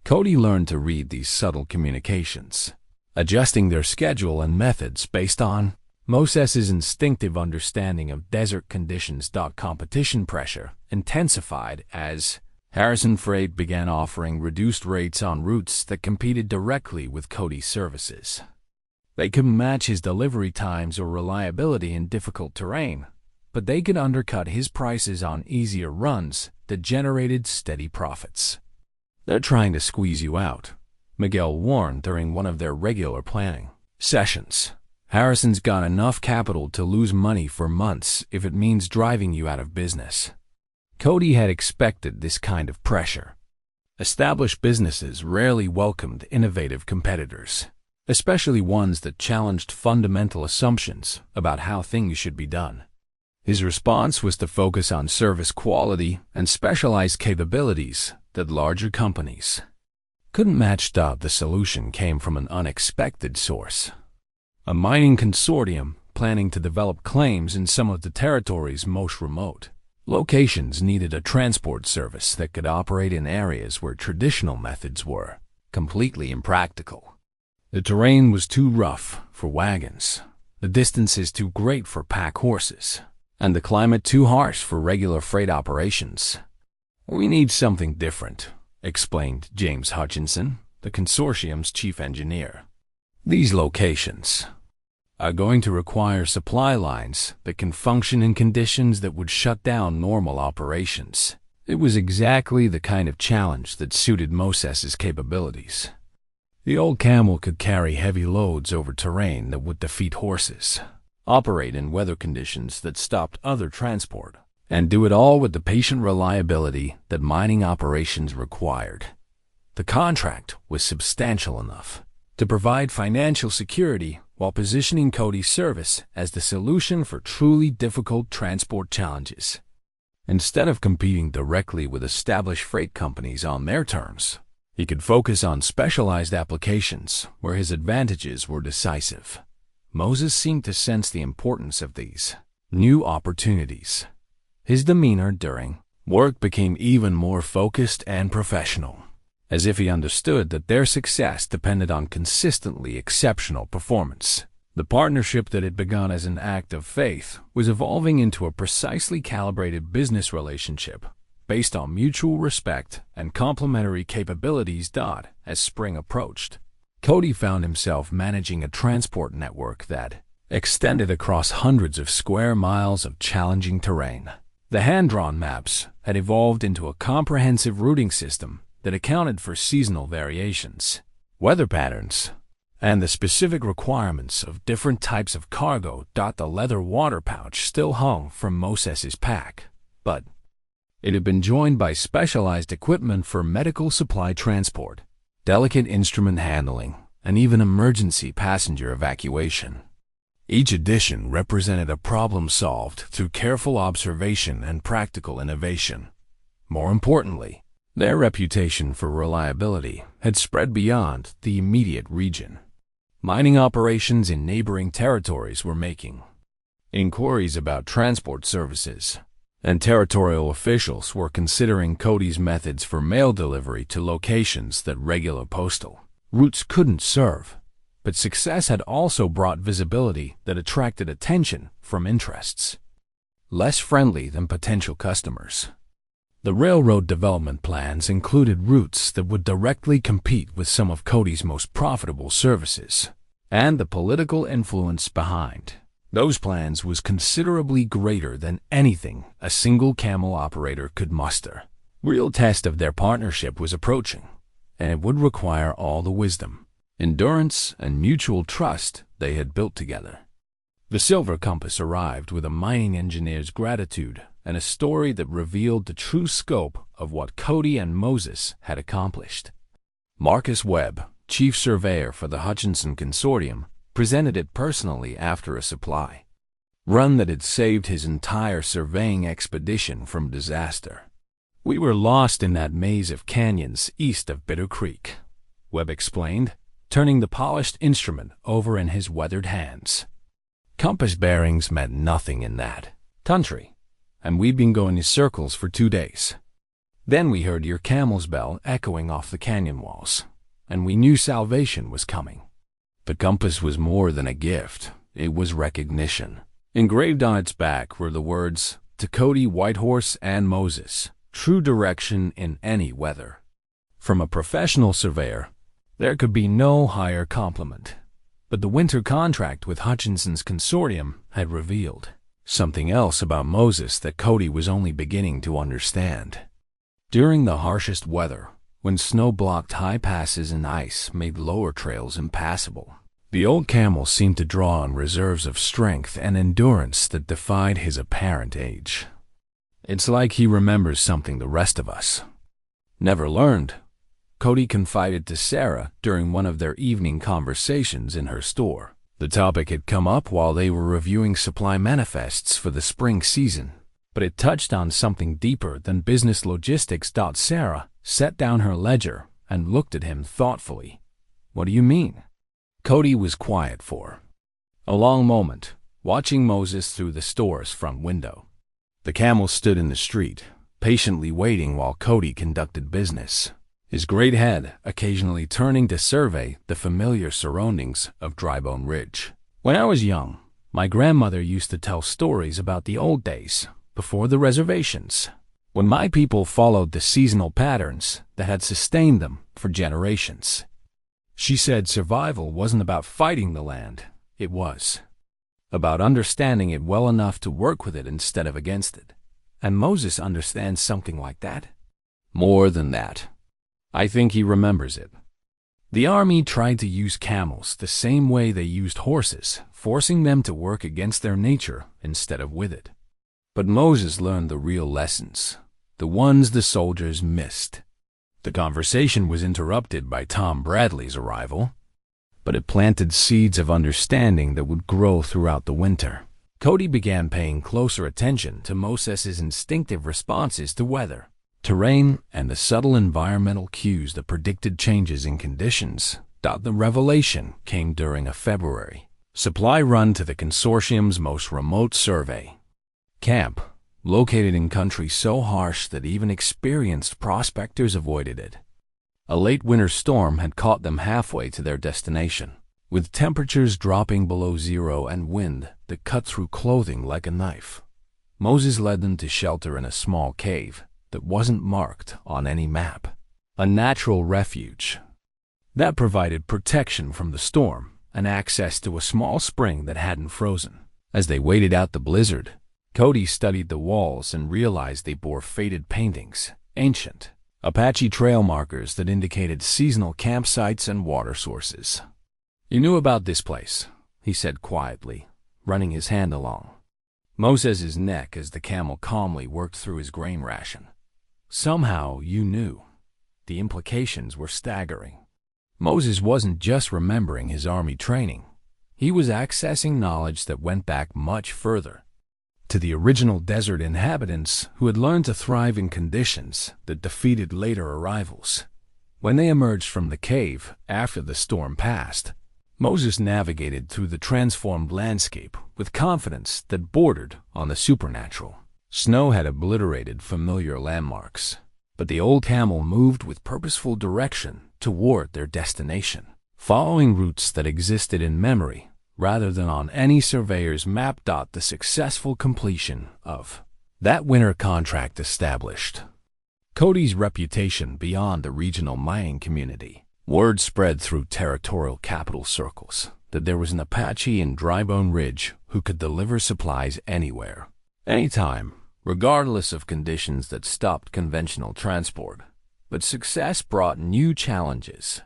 Cody learned to read these subtle communications, adjusting their schedule and methods based on Moses's instinctive understanding of desert conditions. Competition pressure intensified as Harrison Freight began offering reduced rates on routes that competed directly with Cody's services. They couldn't match his delivery times or reliability in difficult terrain, but they could undercut his prices on easier runs that generated steady profits. "They're trying to squeeze you out," Miguel warned during one of their regular planning sessions. "Harrison's got enough capital to lose money for months if it means driving you out of business." Cody had expected this kind of pressure. Established businesses rarely welcomed innovative competitors, especially ones that challenged fundamental assumptions about how things should be done. His response was to focus on service quality and specialized capabilities that larger companies couldn't match. The solution came from an unexpected source: a mining consortium planning to develop claims in some of the territory's most remote locations needed a transport service that could operate in areas where traditional methods were completely impractical. The terrain was too rough for wagons, the distances too great for pack horses, and the climate too harsh for regular freight operations. "We need something different," explained James Hutchinson, the consortium's chief engineer. "These locations are going to require supply lines that can function in conditions that would shut down normal operations." It was exactly the kind of challenge that suited Moses's capabilities. The old camel could carry heavy loads over terrain that would defeat horses, operate in weather conditions that stopped other transport, and do it all with the patient reliability that mining operations required. The contract was substantial enough to provide financial security while positioning Cody's service as the solution for truly difficult transport challenges. Instead of competing directly with established freight companies on their terms, he could focus on specialized applications where his advantages were decisive. Moses seemed to sense the importance of these new opportunities. His demeanor during work became even more focused and professional. as if he understood that their success depended on consistently exceptional performance. The partnership that had begun as an act of faith was evolving into a precisely calibrated business relationship based on mutual respect and complementary capabilities. As spring approached, Cody found himself managing a transport network that extended across hundreds of square miles of challenging terrain. The hand-drawn maps had evolved into a comprehensive routing system that accounted for seasonal variations, weather patterns, and the specific requirements of different types of cargo. The leather water pouch still hung from Moses's pack, but it had been joined by specialized equipment for medical supply transport, delicate instrument handling, and even emergency passenger evacuation. Each addition represented a problem solved through careful observation and practical innovation. More importantly, their reputation for reliability had spread beyond the immediate region. Mining operations in neighboring territories were making inquiries about transport services, and territorial officials were considering Cody's methods for mail delivery to locations that regular postal routes couldn't serve. But success had also brought visibility that attracted attention from interests less friendly than potential customers. The railroad development plans included routes that would directly compete with some of Cody's most profitable services, and the political influence behind those plans was considerably greater than anything a single camel operator could muster. Real test of their partnership was approaching, and it would require all the wisdom, endurance, and mutual trust they had built together. The silver compass arrived with a mining engineer's gratitude and a story that revealed the true scope of what Cody and Moses had accomplished. Marcus Webb, chief surveyor for the Hutchinson Consortium, presented it personally after a supply run that had saved his entire surveying expedition from disaster. "We were lost in that maze of canyons east of Bitter Creek," Webb explained, turning the polished instrument over in his weathered hands. "Compass bearings meant nothing in that country, and we'd been going in circles for 2 days. Then we heard your camel's bell echoing off the canyon walls, and we knew salvation was coming." The compass was more than a gift, it was recognition. Engraved on its back were the words, "To Cody, Whitehorse, and Moses, true direction in any weather." From a professional surveyor, there could be no higher compliment. But the winter contract with Hutchinson's consortium had revealed something else about Moses that Cody was only beginning to understand. During the harshest weather, when snow blocked high passes and ice made lower trails impassable, the old camel seemed to draw on reserves of strength and endurance that defied his apparent age. "It's like he remembers something the rest of us never learned," Cody confided to Sarah during one of their evening conversations in her store. The topic had come up while they were reviewing supply manifests for the spring season, but it touched on something deeper than business logistics. Sarah set down her ledger and looked at him thoughtfully. "What do you mean?" Cody was quiet for a long moment, watching Moses through the store's front window. The camel stood in the street, patiently waiting while Cody conducted business, his great head occasionally turning to survey the familiar surroundings of Drybone Ridge. "When I was young, my grandmother used to tell stories about the old days, before the reservations, when my people followed the seasonal patterns that had sustained them for generations. She said survival wasn't about fighting the land, it was about understanding it well enough to work with it instead of against it. And Moses understands something like that. More than that. I think he remembers it. The army tried to use camels the same way they used horses, forcing them to work against their nature instead of with it. But Moses learned the real lessons, the ones the soldiers missed." The conversation was interrupted by Tom Bradley's arrival, but it planted seeds of understanding that would grow throughout the winter. Cody began paying closer attention to Moses's instinctive responses to weather, terrain, and the subtle environmental cues that predicted changes in conditions. The revelation came during a February supply run to the consortium's most remote survey camp, located in country so harsh that even experienced prospectors avoided it. A late winter storm had caught them halfway to their destination, with temperatures dropping below zero and wind that cut through clothing like a knife. Moses led them to shelter in a small cave that wasn't marked on any map, a natural refuge that provided protection from the storm and access to a small spring that hadn't frozen. As they waited out the blizzard, Cody studied the walls and realized they bore faded paintings, ancient Apache trail markers that indicated seasonal campsites and water sources. "You knew about this place," he said quietly, running his hand along Moses's neck as the camel calmly worked through his grain ration. "Somehow you knew." The implications were staggering. Moses wasn't just remembering his army training. He was accessing knowledge that went back much further, to the original desert inhabitants who had learned to thrive in conditions that defeated later arrivals. When they emerged from the cave after the storm passed, Moses navigated through the transformed landscape with confidence that bordered on the supernatural. Snow had obliterated familiar landmarks, but the old camel moved with purposeful direction toward their destination, following routes that existed in memory rather than on any surveyor's map. The successful completion of that winter contract established Cody's reputation beyond the regional mining community. Word spread through territorial capital circles that there was an Apache in Drybone Ridge who could deliver supplies anywhere, anytime, regardless of conditions that stopped conventional transport. But success brought new challenges.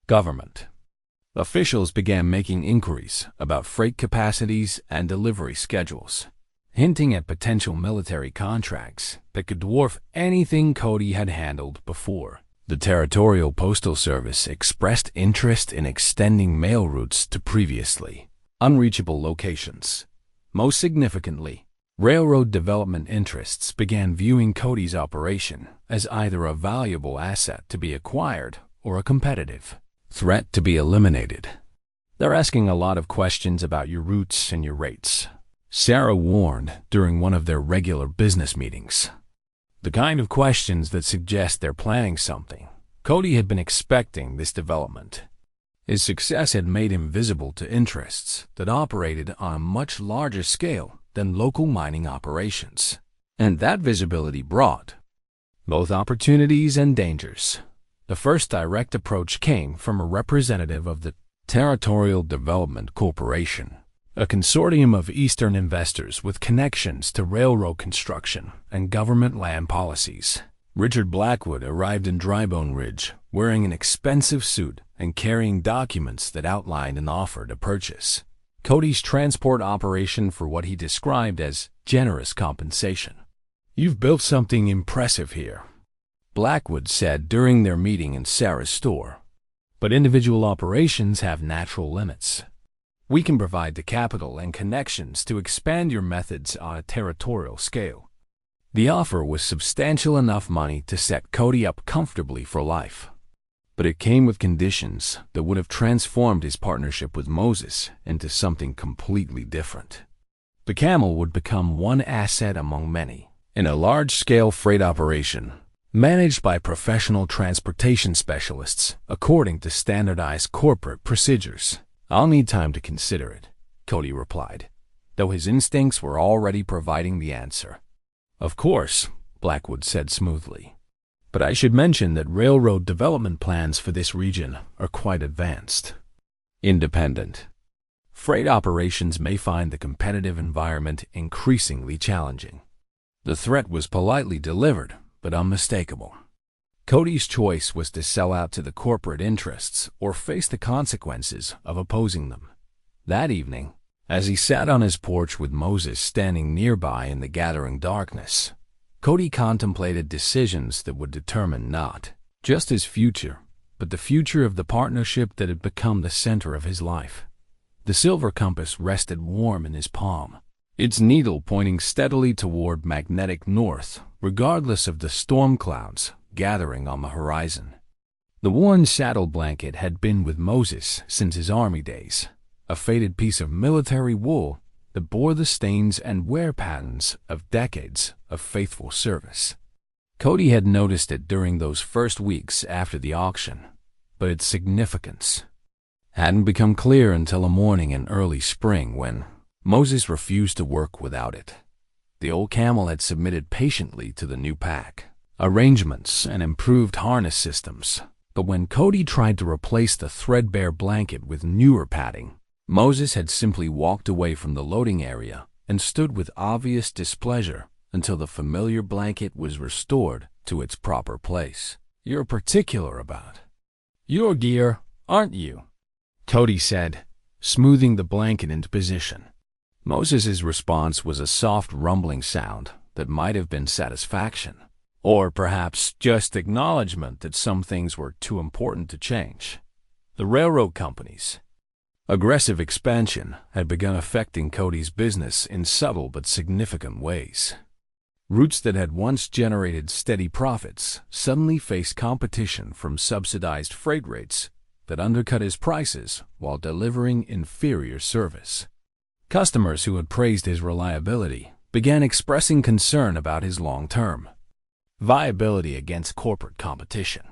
Government officials began making inquiries about freight capacities and delivery schedules, hinting at potential military contracts that could dwarf anything Cody had handled before. The Territorial Postal Service expressed interest in extending mail routes to previously unreachable locations. Most significantly, railroad development interests began viewing Cody's operation as either a valuable asset to be acquired or a competitive threat to be eliminated. "They're asking a lot of questions about your routes and your rates," Sarah warned during one of their regular business meetings. The kind of questions that suggest they're planning something. Cody had been expecting this development. His success had made him visible to interests that operated on a much larger scale than local mining operations. And that visibility brought both opportunities and dangers. The first direct approach came from a representative of the Territorial Development Corporation, a consortium of Eastern investors with connections to railroad construction and government land policies. Richard Blackwood arrived in Drybone Ridge wearing an expensive suit and carrying documents that outlined an offer to purchase Cody's transport operation for what he described as generous compensation. "You've built something impressive here," Blackwood said during their meeting in Sarah's store. "But individual operations have natural limits. We can provide the capital and connections to expand your methods on a territorial scale." The offer was substantial enough money to set Cody up comfortably for life. But it came with conditions that would have transformed his partnership with Moses into something completely different. The camel would become one asset among many in a large-scale freight operation managed by professional transportation specialists according to standardized corporate procedures. "I'll need time to consider it," Cody replied, though his instincts were already providing the answer. "Of course," Blackwood said smoothly. "But I should mention that railroad development plans for this region are quite advanced. Independent freight operations may find the competitive environment increasingly challenging." The threat was politely delivered, but unmistakable. Cody's choice was to sell out to the corporate interests or face the consequences of opposing them. That evening, as he sat on his porch with Moses standing nearby in the gathering darkness, Cody contemplated decisions that would determine not just his future, but the future of the partnership that had become the center of his life. The silver compass rested warm in his palm, its needle pointing steadily toward magnetic north, regardless of the storm clouds gathering on the horizon. The worn saddle blanket had been with Moses since his army days, a faded piece of military wool that bore the stains and wear patterns of decades of faithful service. Cody had noticed it during those first weeks after the auction, but its significance hadn't become clear until a morning in early spring when Moses refused to work without it. The old camel had submitted patiently to the new pack, arrangements, and improved harness systems. But when Cody tried to replace the threadbare blanket with newer padding, Moses had simply walked away from the loading area and stood with obvious displeasure until the familiar blanket was restored to its proper place. "You're particular about your gear, aren't you?" Cody said, smoothing the blanket into position. Moses's response was a soft rumbling sound that might have been satisfaction, or perhaps just acknowledgement that some things were too important to change. The railroad company's aggressive expansion had begun affecting Cody's business in subtle but significant ways. Routes that had once generated steady profits suddenly faced competition from subsidized freight rates that undercut his prices while delivering inferior service. Customers who had praised his reliability began expressing concern about his long-term viability against corporate competition.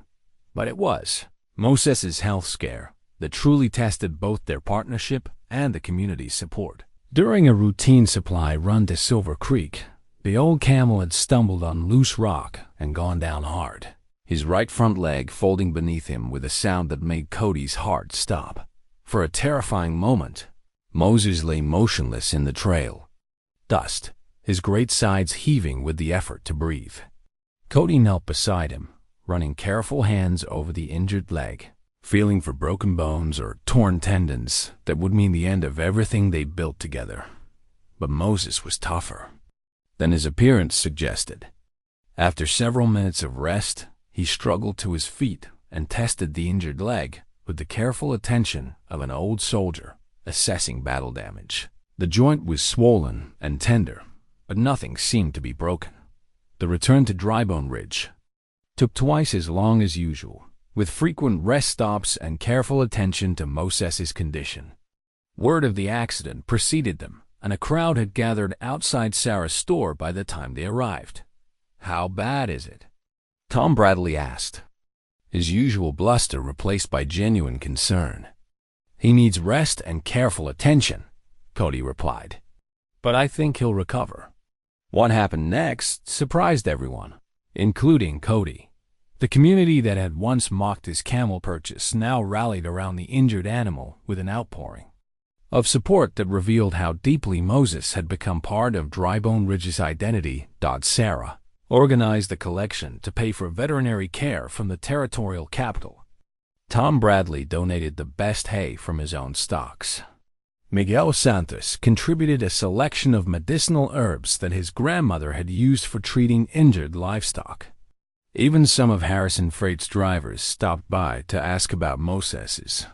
But it was Moses's health scare that truly tested both their partnership and the community's support. During a routine supply run to Silver Creek, the old camel had stumbled on loose rock and gone down hard, his right front leg folding beneath him with a sound that made Cody's heart stop. For a terrifying moment, Moses lay motionless in the trail dust, his great sides heaving with the effort to breathe. Cody knelt beside him, running careful hands over the injured leg, feeling for broken bones or torn tendons that would mean the end of everything they built together. But Moses was tougher than his appearance suggested. After several minutes of rest, he struggled to his feet and tested the injured leg with the careful attention of an old soldier assessing battle damage. The joint was swollen and tender, but nothing seemed to be broken. The return to Drybone Ridge took twice as long as usual, with frequent rest stops and careful attention to Moses's condition. Word of the accident preceded them, and a crowd had gathered outside Sarah's store by the time they arrived. "How bad is it?" Tom Bradley asked, his usual bluster replaced by genuine concern. "He needs rest and careful attention," Cody replied. "But I think he'll recover." What happened next surprised everyone, including Cody. The community that had once mocked his camel purchase now rallied around the injured animal with an outpouring of support that revealed how deeply Moses had become part of Drybone Ridge's identity. Sarah organized a collection to pay for veterinary care from the territorial capital. Tom Bradley donated the best hay from his own stocks. Miguel Santos contributed a selection of medicinal herbs that his grandmother had used for treating injured livestock. Even some of Harrison Freight's drivers stopped by to ask about Moses's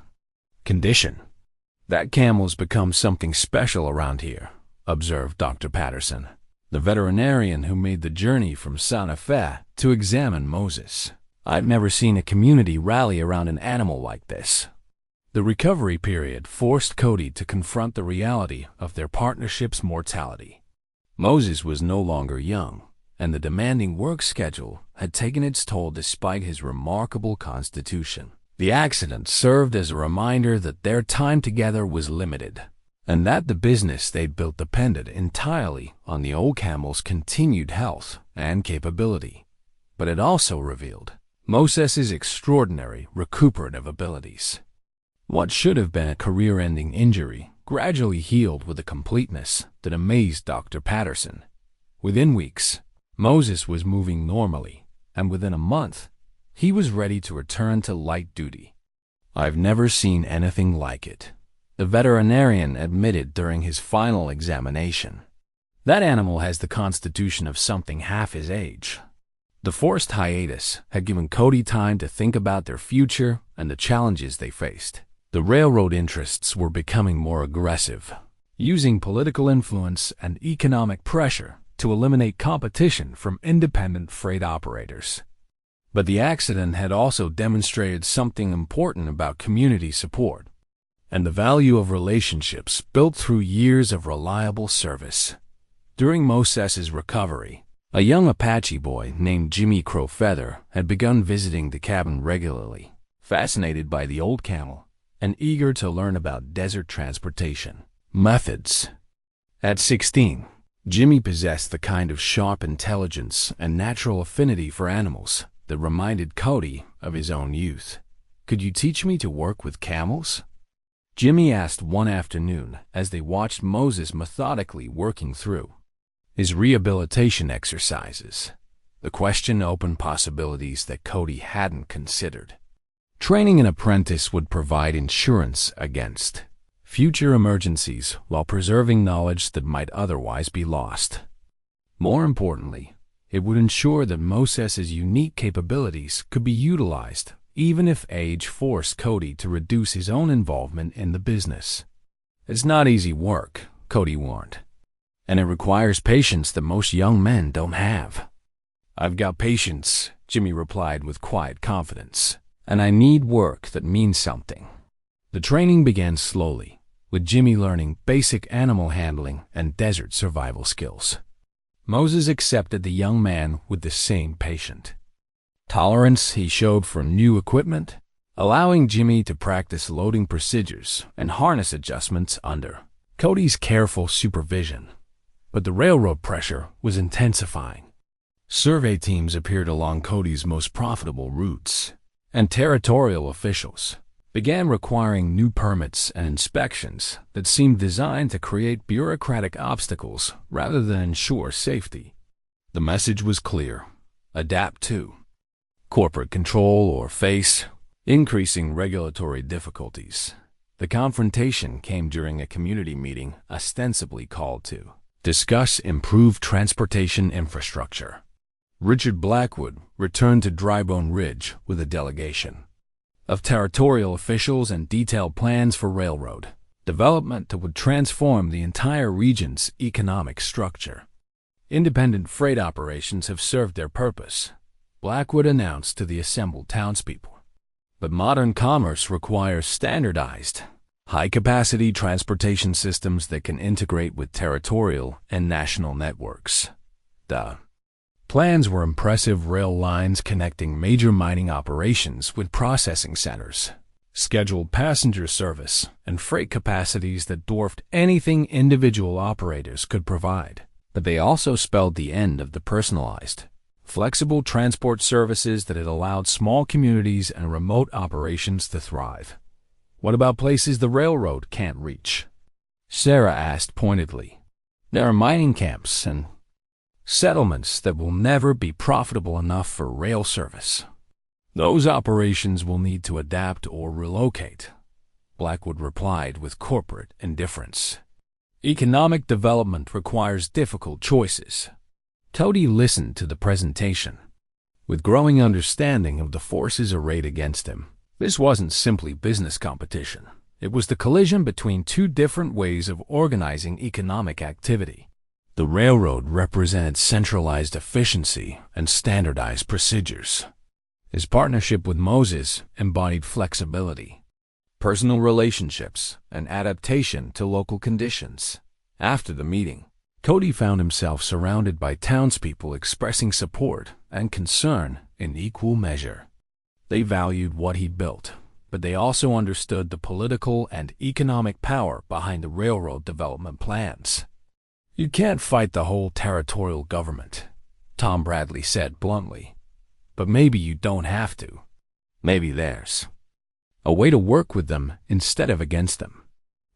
condition. "That camel's become something special around here," observed Dr. Patterson, the veterinarian who made the journey from Santa Fe to examine Moses. "I've never seen a community rally around an animal like this." The recovery period forced Cody to confront the reality of their partnership's mortality. Moses was no longer young, and the demanding work schedule had taken its toll despite his remarkable constitution. The accident served as a reminder that their time together was limited, and that the business they'd built depended entirely on the old camel's continued health and capability. But it also revealed Moses's extraordinary recuperative abilities. What should have been a career-ending injury gradually healed with a completeness that amazed Dr. Patterson. Within weeks, Moses was moving normally, and within a month, he was ready to return to light duty. "I've never seen anything like it," the veterinarian admitted during his final examination. "That animal has the constitution of something half his age." The forced hiatus had given Cody time to think about their future and the challenges they faced. The railroad interests were becoming more aggressive, using political influence and economic pressure to eliminate competition from independent freight operators. But the accident had also demonstrated something important about community support and the value of relationships built through years of reliable service. During Moses's recovery, A young Apache boy named Jimmy Crowfeather had begun visiting the cabin regularly, fascinated by the old camel and eager to learn about desert transportation methods. At 16, Jimmy possessed the kind of sharp intelligence and natural affinity for animals that reminded Cody of his own youth. "Could you teach me to work with camels?" Jimmy asked one afternoon as they watched Moses methodically working through his rehabilitation exercises. The question opened possibilities that Cody hadn't considered. Training an apprentice would provide insurance against future emergencies while preserving knowledge that might otherwise be lost. More importantly, it would ensure that Moses's unique capabilities could be utilized, even if age forced Cody to reduce his own involvement in the business. "It's not easy work," Cody warned, "and it requires patience that most young men don't have." "I've got patience," Jimmy replied with quiet confidence, "and I need work that means something." The training began slowly, with Jimmy learning basic animal handling and desert survival skills. Moses accepted the young man with the same patient tolerance he showed for new equipment, allowing Jimmy to practice loading procedures and harness adjustments under Cody's careful supervision. But the railroad pressure was intensifying. Survey teams appeared along Cody's most profitable routes, and territorial officials began requiring new permits and inspections that seemed designed to create bureaucratic obstacles rather than ensure safety. The message was clear: adapt to corporate control or face increasing regulatory difficulties. The confrontation came during a community meeting ostensibly called to discuss improved transportation infrastructure. Richard Blackwood returned to Drybone Ridge with a delegation of territorial officials and detailed plans for railroad development that would transform the entire region's economic structure. "Independent freight operations have served their purpose," Blackwood announced to the assembled townspeople. "But modern commerce requires standardized, high-capacity transportation systems that can integrate with territorial and national networks." The plans were impressive: rail lines connecting major mining operations with processing centers, scheduled passenger service, and freight capacities that dwarfed anything individual operators could provide. But they also spelled the end of the personalized, flexible transport services that had allowed small communities and remote operations to thrive. "What about places the railroad can't reach?" Sarah asked pointedly. "There are mining camps and settlements that will never be profitable enough for rail service. Those operations will need to adapt or relocate," Blackwood replied with corporate indifference. "Economic development requires difficult choices." Cody listened to the presentation with growing understanding of the forces arrayed against him. This wasn't simply business competition. It was the collision between two different ways of organizing economic activity. The railroad represented centralized efficiency and standardized procedures. His partnership with Moses embodied flexibility, personal relationships, and adaptation to local conditions. After the meeting, Cody found himself surrounded by townspeople expressing support and concern in equal measure. They valued what he built, but they also understood the political and economic power behind the railroad development plans. "You can't fight the whole territorial government," Tom Bradley said bluntly. "But maybe you don't have to. Maybe there's a way to work with them instead of against them."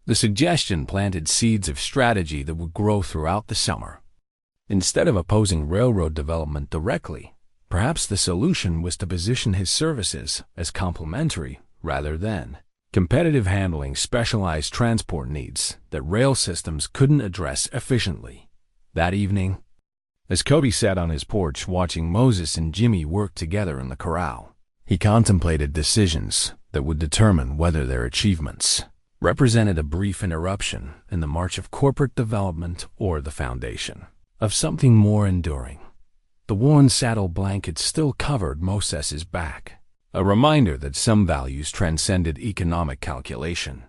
The suggestion planted seeds of strategy that would grow throughout the summer. Instead of opposing railroad development directly, perhaps the solution was to position his services as complementary rather than competitive, handling specialized transport needs that rail systems couldn't address efficiently. That evening, as Cody sat on his porch watching Moses and Jimmy work together in the corral, he contemplated decisions that would determine whether their achievements represented a brief interruption in the march of corporate development or the foundation of something more enduring. The worn saddle blanket still covered Moses's back, a reminder that some values transcended economic calculation.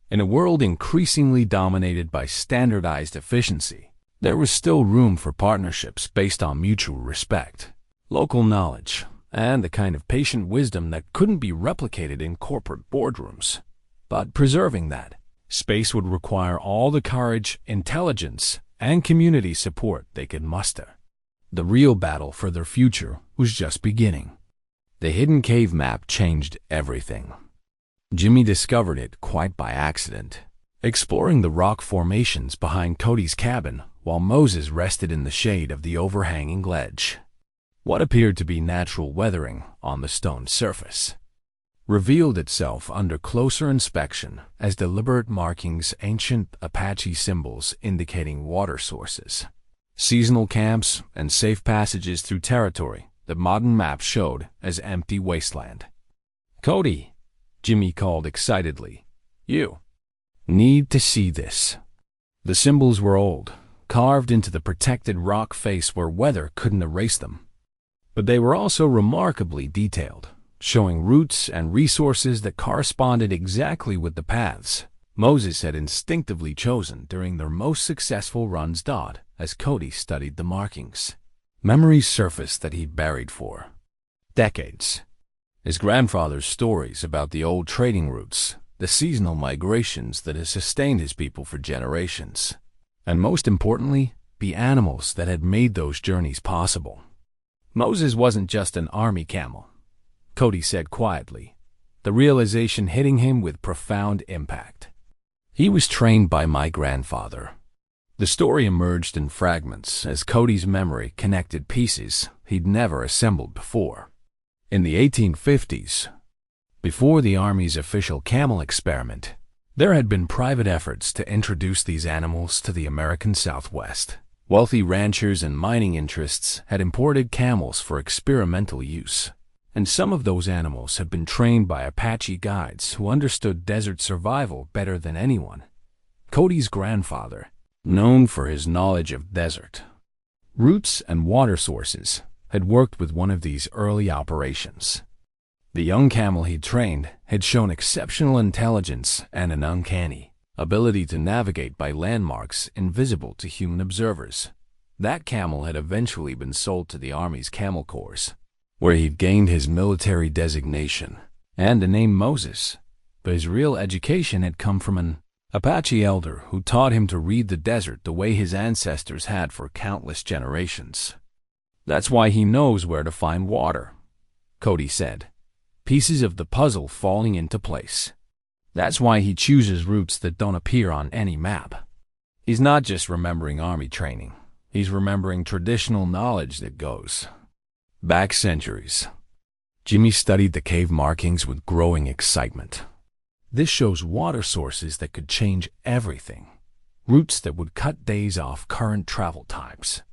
In a world increasingly dominated by standardized efficiency, There was still room for partnerships based on mutual respect, local knowledge, and the kind of patient wisdom that couldn't be replicated in corporate boardrooms. But preserving that space would require all the courage, intelligence, and community support they could muster. The real battle for their future was just beginning. The hidden cave map changed everything. Jimmy discovered it quite by accident, exploring the rock formations behind Cody's cabin while Moses rested in the shade of the overhanging ledge. What appeared to be natural weathering on the stone surface revealed itself under closer inspection as deliberate markings, ancient Apache symbols indicating water sources, seasonal camps, and safe passages through territory that modern maps showed as empty wasteland. "Cody," Jimmy called excitedly, "you need to see this." The symbols were old, carved into the protected rock face where weather couldn't erase them. But they were also remarkably detailed, showing routes and resources that corresponded exactly with the paths Moses had instinctively chosen during their most successful runs. As Cody studied the markings, memories surfaced that he'd buried for decades. His grandfather's stories about the old trading routes, the seasonal migrations that had sustained his people for generations, and most importantly, the animals that had made those journeys possible. Moses wasn't just an army camel, Cody said quietly, the realization hitting him with profound impact. He was trained by my grandfather. The story emerged in fragments as Cody's memory connected pieces he'd never assembled before. In the 1850s, before the Army's official camel experiment, there had been private efforts to introduce these animals to the American Southwest. Wealthy ranchers and mining interests had imported camels for experimental use, and some of those animals had been trained by Apache guides who understood desert survival better than anyone. Cody's grandfather, known for his knowledge of desert routes and water sources, had worked with one of these early operations. The young camel he'd trained had shown exceptional intelligence and an uncanny ability to navigate by landmarks invisible to human observers. That camel had eventually been sold to the Army's Camel Corps, where he'd gained his military designation and the name Moses, but his real education had come from an Apache elder who taught him to read the desert the way his ancestors had for countless generations. "That's why he knows where to find water," Cody said, pieces of the puzzle falling into place. "That's why he chooses routes that don't appear on any map. He's not just remembering army training. He's remembering traditional knowledge that goes back centuries." Jimmy studied the cave markings with growing excitement. This shows water sources that could change everything, routes that would cut days off current travel times,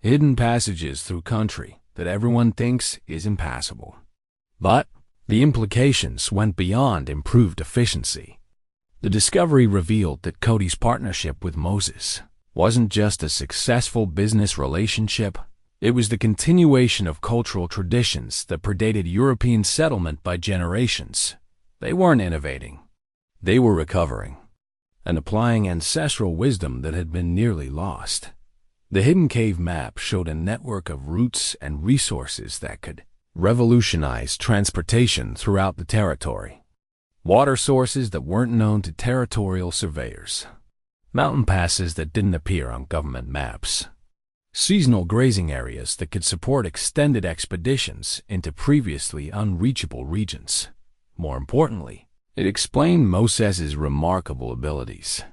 hidden passages through country that everyone thinks is impassable. But the implications went beyond improved efficiency. The discovery revealed that Cody's partnership with Moses wasn't just a successful business relationship, it was the continuation of cultural traditions that predated European settlement by generations. They weren't innovating. They were recovering and applying ancestral wisdom that had been nearly lost. The hidden cave map showed a network of routes and resources that could revolutionize transportation throughout the territory. Water sources that weren't known to territorial surveyors, mountain passes that didn't appear on government maps, seasonal grazing areas that could support extended expeditions into previously unreachable regions. More importantly, it explained Moses's remarkable abilities.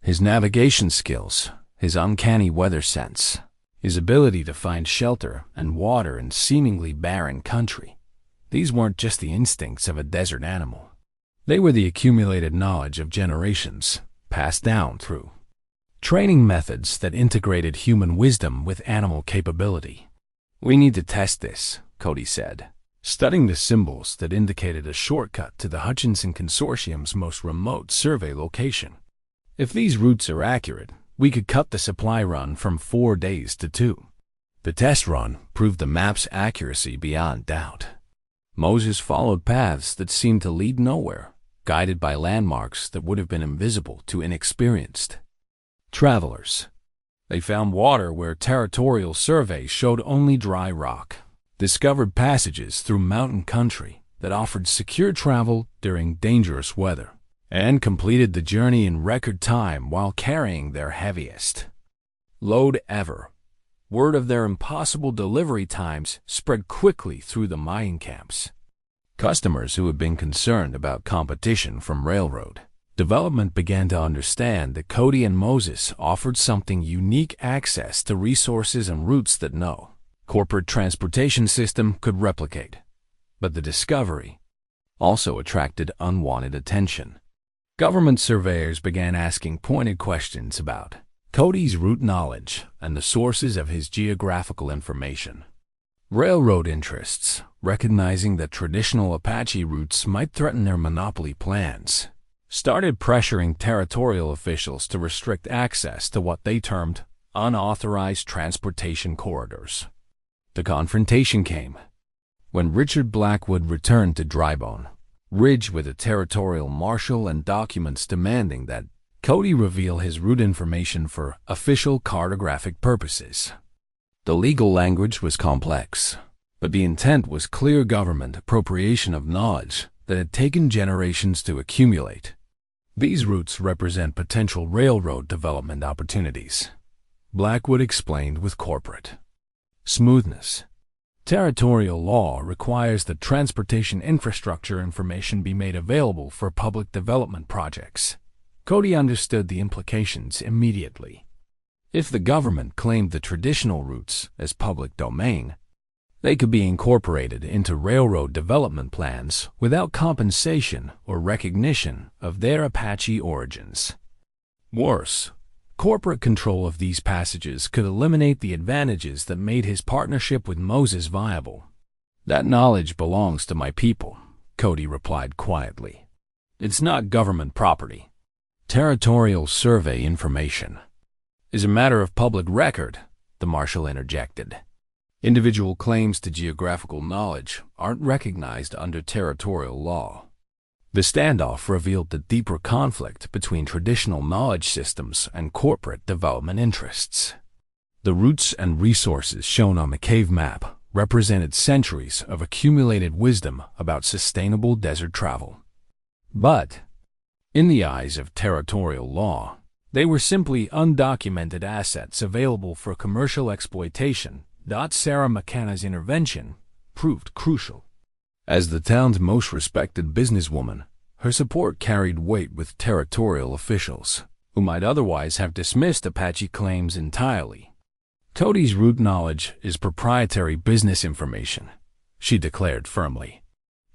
His navigation skills, his uncanny weather sense, his ability to find shelter and water in seemingly barren country. These weren't just the instincts of a desert animal. They were the accumulated knowledge of generations, passed down through training methods that integrated human wisdom with animal capability. "We need to test this," Cody said, studying the symbols that indicated a shortcut to the Hutchinson Consortium's most remote survey location. "If these routes are accurate, we could cut the supply run from 4 days to 2. The test run proved the map's accuracy beyond doubt. Moses followed paths that seemed to lead nowhere, guided by landmarks that would have been invisible to inexperienced travelers. They found water where territorial surveys showed only dry rock, discovered passages through mountain country that offered secure travel during dangerous weather, and completed the journey in record time while carrying their heaviest load ever. Word of their impossible delivery times spread quickly through the mining camps. Customers who had been concerned about competition from railroad development began to understand that Cody and Moses offered something unique: access to resources and routes that no corporate transportation system could replicate. But the discovery also attracted unwanted attention. Government surveyors began asking pointed questions about Cody's route knowledge and the sources of his geographical information. Railroad interests, recognizing that traditional Apache routes might threaten their monopoly plans, started pressuring territorial officials to restrict access to what they termed unauthorized transportation corridors. The confrontation came when Richard Blackwood returned to Drybone Ridge with a territorial marshal and documents demanding that Cody reveal his route information for official cartographic purposes. The legal language was complex, but the intent was clear: government appropriation of knowledge that had taken generations to accumulate. These routes represent potential railroad development opportunities, Blackwood explained with corporate smoothness. Territorial law requires that transportation infrastructure information be made available for public development projects. Cody understood the implications immediately. If the government claimed the traditional routes as public domain, they could be incorporated into railroad development plans without compensation or recognition of their Apache origins. Worse, corporate control of these passages could eliminate the advantages that made his partnership with Moses viable. "That knowledge belongs to my people," Cody replied quietly. "It's not government property. Territorial survey information is a matter of public record," the marshal interjected. "Individual claims to geographical knowledge aren't recognized under territorial law." The standoff revealed the deeper conflict between traditional knowledge systems and corporate development interests. The routes and resources shown on the cave map represented centuries of accumulated wisdom about sustainable desert travel. But, in the eyes of territorial law, they were simply undocumented assets available for commercial exploitation. Sarah McKenna's intervention proved crucial. As the town's most respected businesswoman, her support carried weight with territorial officials, who might otherwise have dismissed Apache claims entirely. "Cody's route knowledge is proprietary business information," she declared firmly.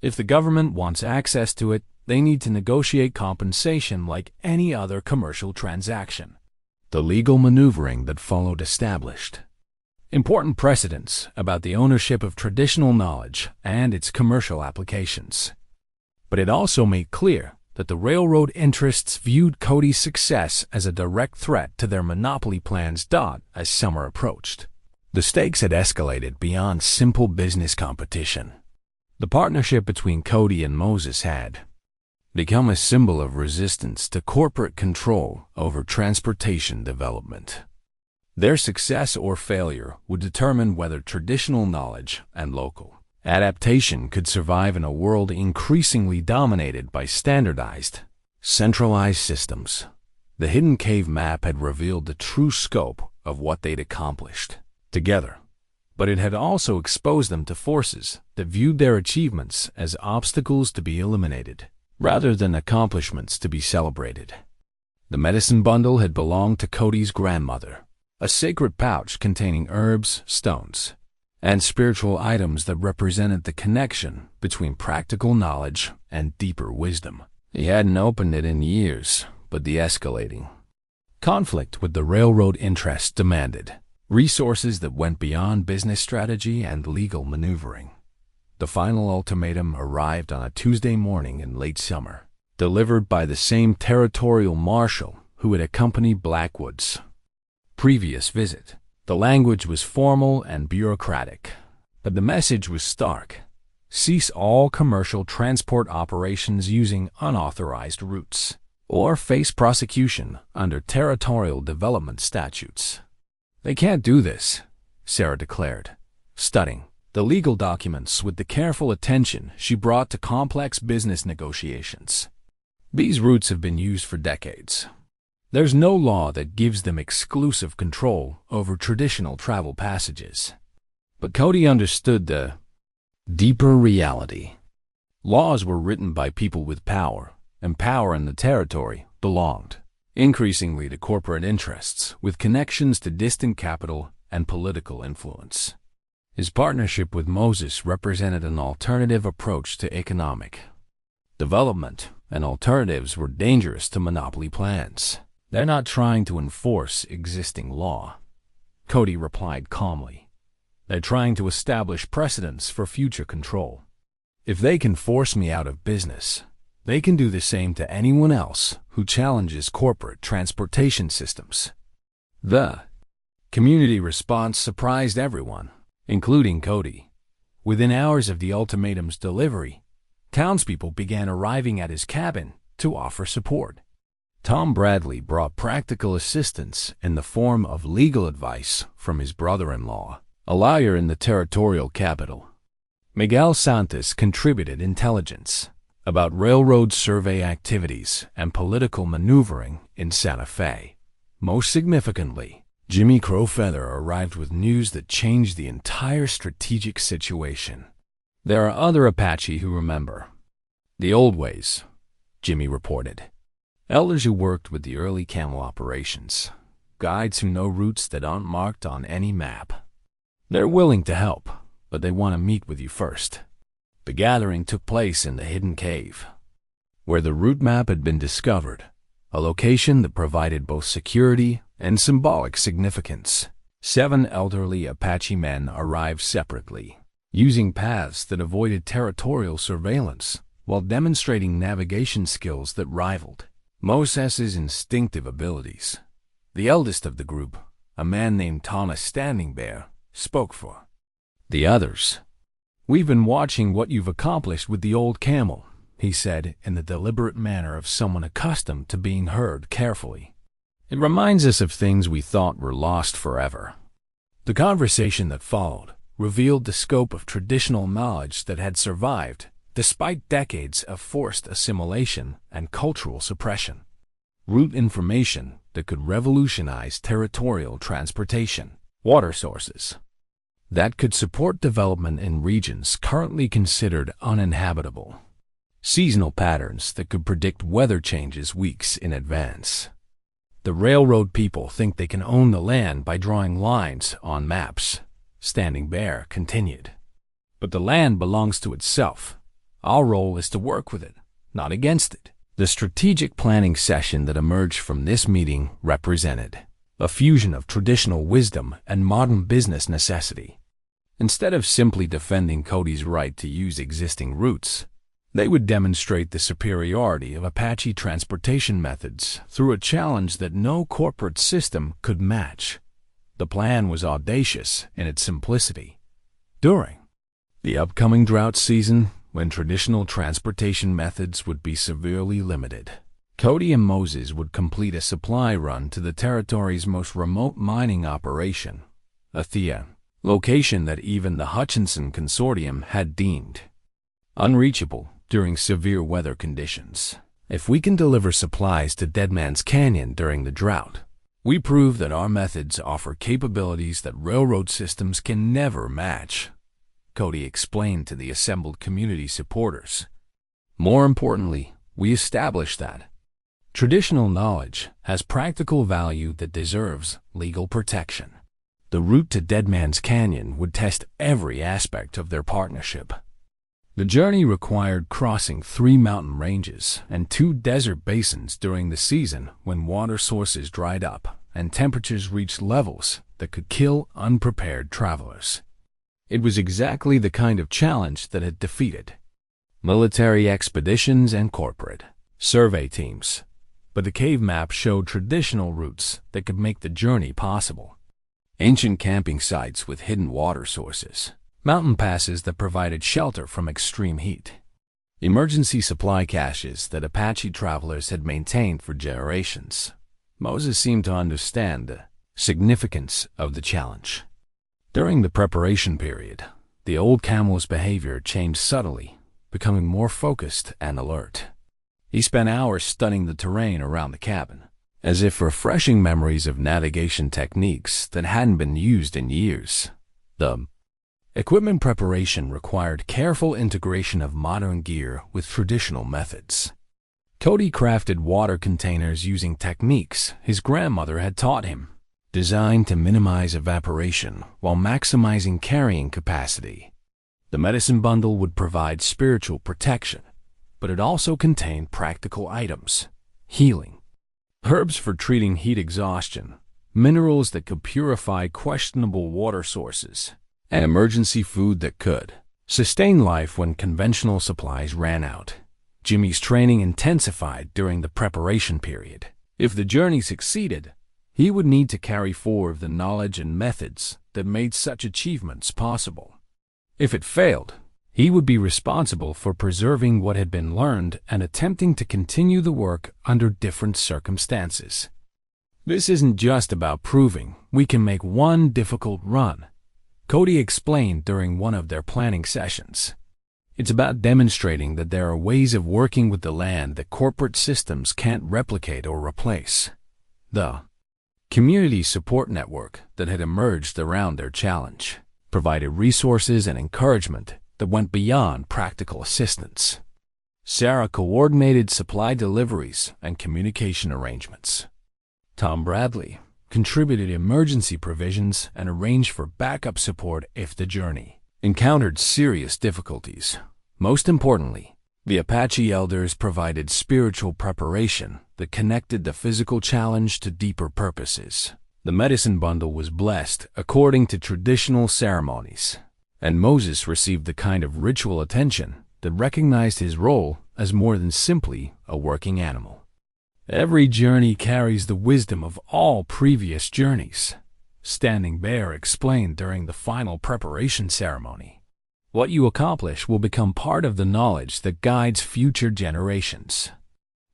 "If the government wants access to it, they need to negotiate compensation like any other commercial transaction." The legal maneuvering that followed established important precedents about the ownership of traditional knowledge and its commercial applications. But it also made clear that the railroad interests viewed Cody's success as a direct threat to their monopoly plans. As summer approached, the stakes had escalated beyond simple business competition. The partnership between Cody and Moses had become a symbol of resistance to corporate control over transportation development. Their success or failure would determine whether traditional knowledge and local adaptation could survive in a world increasingly dominated by standardized, centralized systems. The hidden cave map had revealed the true scope of what they'd accomplished together, but it had also exposed them to forces that viewed their achievements as obstacles to be eliminated, rather than accomplishments to be celebrated. The medicine bundle had belonged to Cody's grandmother, a sacred pouch containing herbs, stones, and spiritual items that represented the connection between practical knowledge and deeper wisdom. He hadn't opened it in years, but the escalating conflict with the railroad interests demanded resources that went beyond business strategy and legal maneuvering. The final ultimatum arrived on a Tuesday morning in late summer, delivered by the same territorial marshal who had accompanied Blackwood's previous visit. The language was formal and bureaucratic, but the message was stark: cease all commercial transport operations using unauthorized routes, or face prosecution under territorial development statutes. "They can't do this," Sarah declared, studying the legal documents with the careful attention she brought to complex business negotiations. "These routes have been used for decades. There's no law that gives them exclusive control over traditional travel passages." But Cody understood the deeper reality. Laws were written by people with power, and power in the territory belonged increasingly to corporate interests with connections to distant capital and political influence. His partnership with Moses represented an alternative approach to economic development, and alternatives were dangerous to monopoly plans. "They're not trying to enforce existing law," Cody replied calmly. "They're trying to establish precedents for future control. If they can force me out of business, they can do the same to anyone else who challenges corporate transportation systems." The community response surprised everyone, including Cody. Within hours of the ultimatum's delivery, townspeople began arriving at his cabin to offer support. Tom Bradley brought practical assistance in the form of legal advice from his brother-in-law, a lawyer in the territorial capital. Miguel Santos contributed intelligence about railroad survey activities and political maneuvering in Santa Fe. Most significantly, Jimmy Crowfeather arrived with news that changed the entire strategic situation. "There are other Apache who remember the old ways," Jimmy reported. "Elders who worked with the early camel operations, guides who know routes that aren't marked on any map. They're willing to help, but they want to meet with you first." The gathering took place in the hidden cave, where the route map had been discovered, a location that provided both security and symbolic significance. 7 elderly Apache men arrived separately, using paths that avoided territorial surveillance while demonstrating navigation skills that rivaled Moses's instinctive abilities. The eldest of the group, a man named Thomas Standing Bear, spoke for the others. "We've been watching what you've accomplished with the old camel," he said in the deliberate manner of someone accustomed to being heard carefully. "It reminds us of things we thought were lost forever." The conversation that followed revealed the scope of traditional knowledge that had survived despite decades of forced assimilation and cultural suppression. Route information that could revolutionize territorial transportation, water sources that could support development in regions currently considered uninhabitable, seasonal patterns that could predict weather changes weeks in advance. "The railroad people think they can own the land by drawing lines on maps," Standing Bear continued. "But the land belongs to itself. Our role is to work with it, not against it." The strategic planning session that emerged from this meeting represented a fusion of traditional wisdom and modern business necessity. Instead of simply defending Cody's right to use existing routes, they would demonstrate the superiority of Apache transportation methods through a challenge that no corporate system could match. The plan was audacious in its simplicity. During the upcoming drought season, when traditional transportation methods would be severely limited, Cody and Moses would complete a supply run to the territory's most remote mining operation, a location that even the Hutchinson Consortium had deemed unreachable during severe weather conditions. "If we can deliver supplies to Dead Man's Canyon during the drought, we prove that our methods offer capabilities that railroad systems can never match," Cody explained to the assembled community supporters. "More importantly, we established that traditional knowledge has practical value that deserves legal protection." The route to Dead Man's Canyon would test every aspect of their partnership. The journey required crossing 3 mountain ranges and 2 desert basins during the season when water sources dried up and temperatures reached levels that could kill unprepared travelers. It was exactly the kind of challenge that had defeated military expeditions and corporate survey teams. But the cave map showed traditional routes that could make the journey possible. Ancient camping sites with hidden water sources, mountain passes that provided shelter from extreme heat, emergency supply caches that Apache travelers had maintained for generations. Moses seemed to understand the Significance of the challenge. During the preparation period, the old camel's behavior changed subtly, becoming more focused and alert. He spent hours studying the terrain around the cabin, as if refreshing memories of navigation techniques that hadn't been used in years. The equipment preparation required careful integration of modern gear with traditional methods. Cody crafted water containers using techniques his grandmother had taught him, designed to minimize evaporation while maximizing carrying capacity. The medicine bundle would provide spiritual protection, but it also contained practical items: healing, herbs for treating heat exhaustion, minerals that could purify questionable water sources, and emergency food that could sustain life when conventional supplies ran out. Jimmy's training intensified during the preparation period. If the journey succeeded, he would need to carry forward the knowledge and methods that made such achievements possible. If it failed, he would be responsible for preserving what had been learned and attempting to continue the work under different circumstances. This isn't just about proving we can make one difficult run, Cody explained during one of their planning sessions. It's about demonstrating that there are ways of working with the land that corporate systems can't replicate or replace. The community support network that had emerged around their challenge provided resources and encouragement that went beyond practical assistance. Sarah coordinated supply deliveries and communication arrangements. Tom Bradley contributed emergency provisions and arranged for backup support if the journey encountered serious difficulties. Most importantly, the Apache elders provided spiritual preparation that connected the physical challenge to deeper purposes. The medicine bundle was blessed according to traditional ceremonies, and Moses received the kind of ritual attention that recognized his role as more than simply a working animal. Every journey carries the wisdom of all previous journeys, Standing Bear explained during the final preparation ceremony. What you accomplish will become part of the knowledge that guides future generations.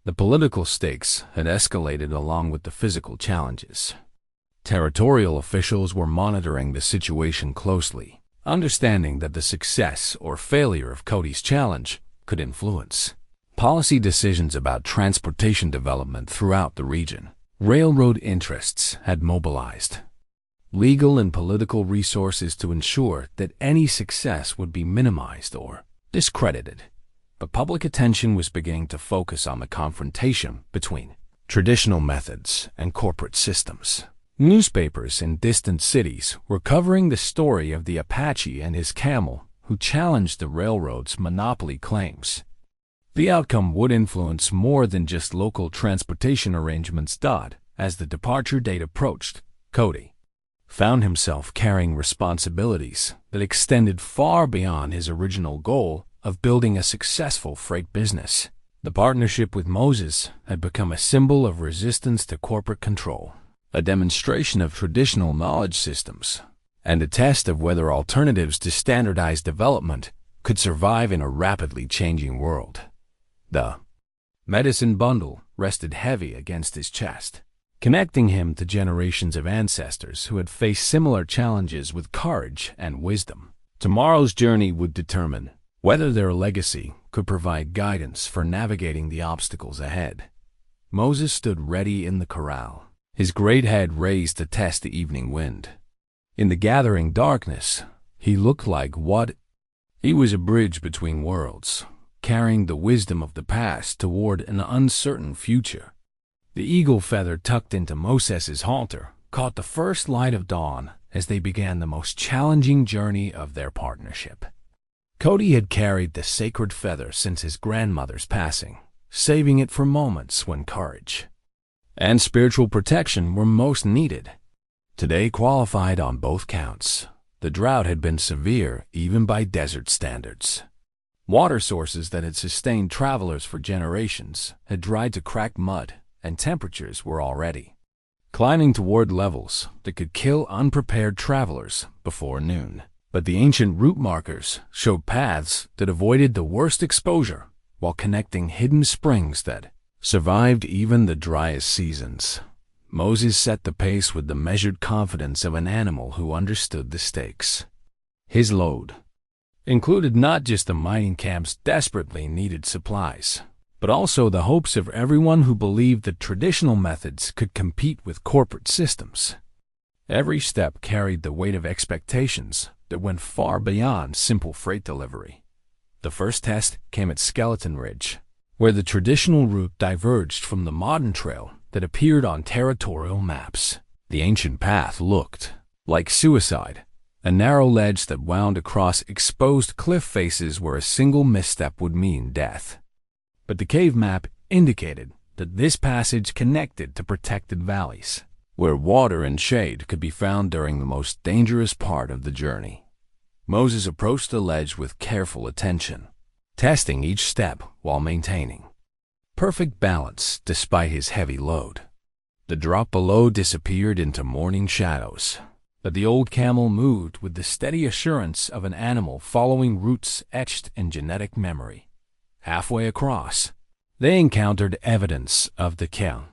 The political stakes had escalated along with the physical challenges. Territorial officials were monitoring the situation closely, understanding that the success or failure of Cody's challenge could influence policy decisions about transportation development throughout the region. Railroad interests had mobilized legal and political resources to ensure that any success would be minimized or discredited. But public attention was beginning to focus on the confrontation between traditional methods and corporate systems. Newspapers in distant cities were covering the story of the Apache and his camel who challenged the railroad's monopoly claims. The outcome would influence more than just local transportation arrangements. As the departure date approached, Cody found himself carrying responsibilities that extended far beyond his original goal of building a successful freight business. The partnership with Moses had become a symbol of resistance to corporate control, a demonstration of traditional knowledge systems, and a test of whether alternatives to standardized development could survive in a rapidly changing world. The medicine bundle rested heavy against his chest, connecting him to generations of ancestors who had faced similar challenges with courage and wisdom. Tomorrow's journey would determine whether their legacy could provide guidance for navigating the obstacles ahead. Moses stood ready in the corral, his great head raised to test the evening wind. In the gathering darkness, he looked like what? He was a bridge between worlds, carrying the wisdom of the past toward an uncertain future. The eagle feather tucked into Moses's halter caught the first light of dawn as they began the most challenging journey of their partnership. Cody had carried the sacred feather since his grandmother's passing, saving it for moments when courage and spiritual protection were most needed. Today qualified on both counts. The drought had been severe even by desert standards. Water sources that had sustained travelers for generations had dried to cracked mud, and temperatures were already climbing toward levels that could kill unprepared travelers before noon. But the ancient route markers showed paths that avoided the worst exposure while connecting hidden springs that survived even the driest seasons. Moses set the pace with the measured confidence of an animal who understood the stakes. His load included not just the mining camp's desperately needed supplies, but also the hopes of everyone who believed that traditional methods could compete with corporate systems. Every step carried the weight of expectations that went far beyond simple freight delivery. The first test came at Skeleton Ridge, where the traditional route diverged from the modern trail that appeared on territorial maps. The ancient path looked like suicide, a narrow ledge that wound across exposed cliff faces where a single misstep would mean death. But the cave map indicated that this passage connected to protected valleys, where water and shade could be found during the most dangerous part of the journey. Moses approached the ledge with careful attention, testing each step while maintaining perfect balance despite his heavy load. The drop below disappeared into morning shadows, but the old camel moved with the steady assurance of an animal following routes etched in genetic memory. Halfway across, they encountered evidence of the Camel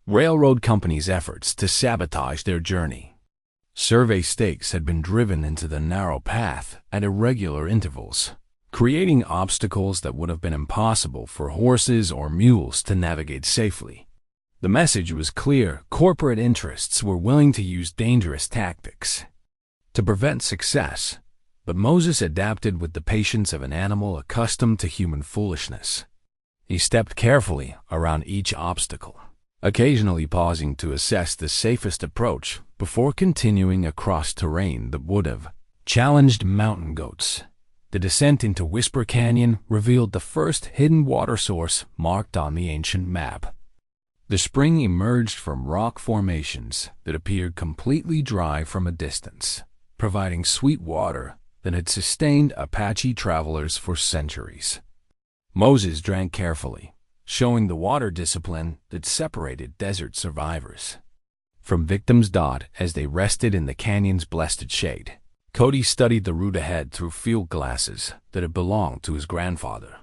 railroad company's efforts to sabotage their journey. Survey stakes had been driven into the narrow path at irregular intervals, creating obstacles that would have been impossible for horses or mules to navigate safely. The message was clear: corporate interests were willing to use dangerous tactics to prevent success, but Moses adapted with the patience of an animal accustomed to human foolishness. He stepped carefully around each obstacle, occasionally pausing to assess the safest approach before continuing across terrain that would have challenged mountain goats. The descent into Whisper Canyon revealed the first hidden water source marked on the ancient map. The spring emerged from rock formations that appeared completely dry from a distance, providing sweet water that had sustained Apache travelers for centuries. Moses drank carefully, showing the water discipline that separated desert survivors from victims. As they rested in the canyon's blessed shade, Cody studied the route ahead through field glasses that had belonged to his grandfather.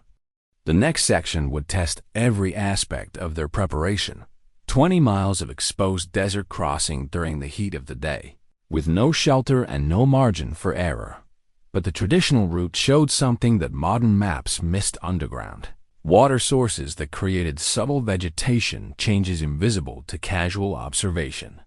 The next section would test every aspect of their preparation: 20 miles of exposed desert crossing during the heat of the day, with no shelter and no margin for error. But the traditional route showed something that modern maps missed: underground water sources that created subtle vegetation changes invisible to casual observation.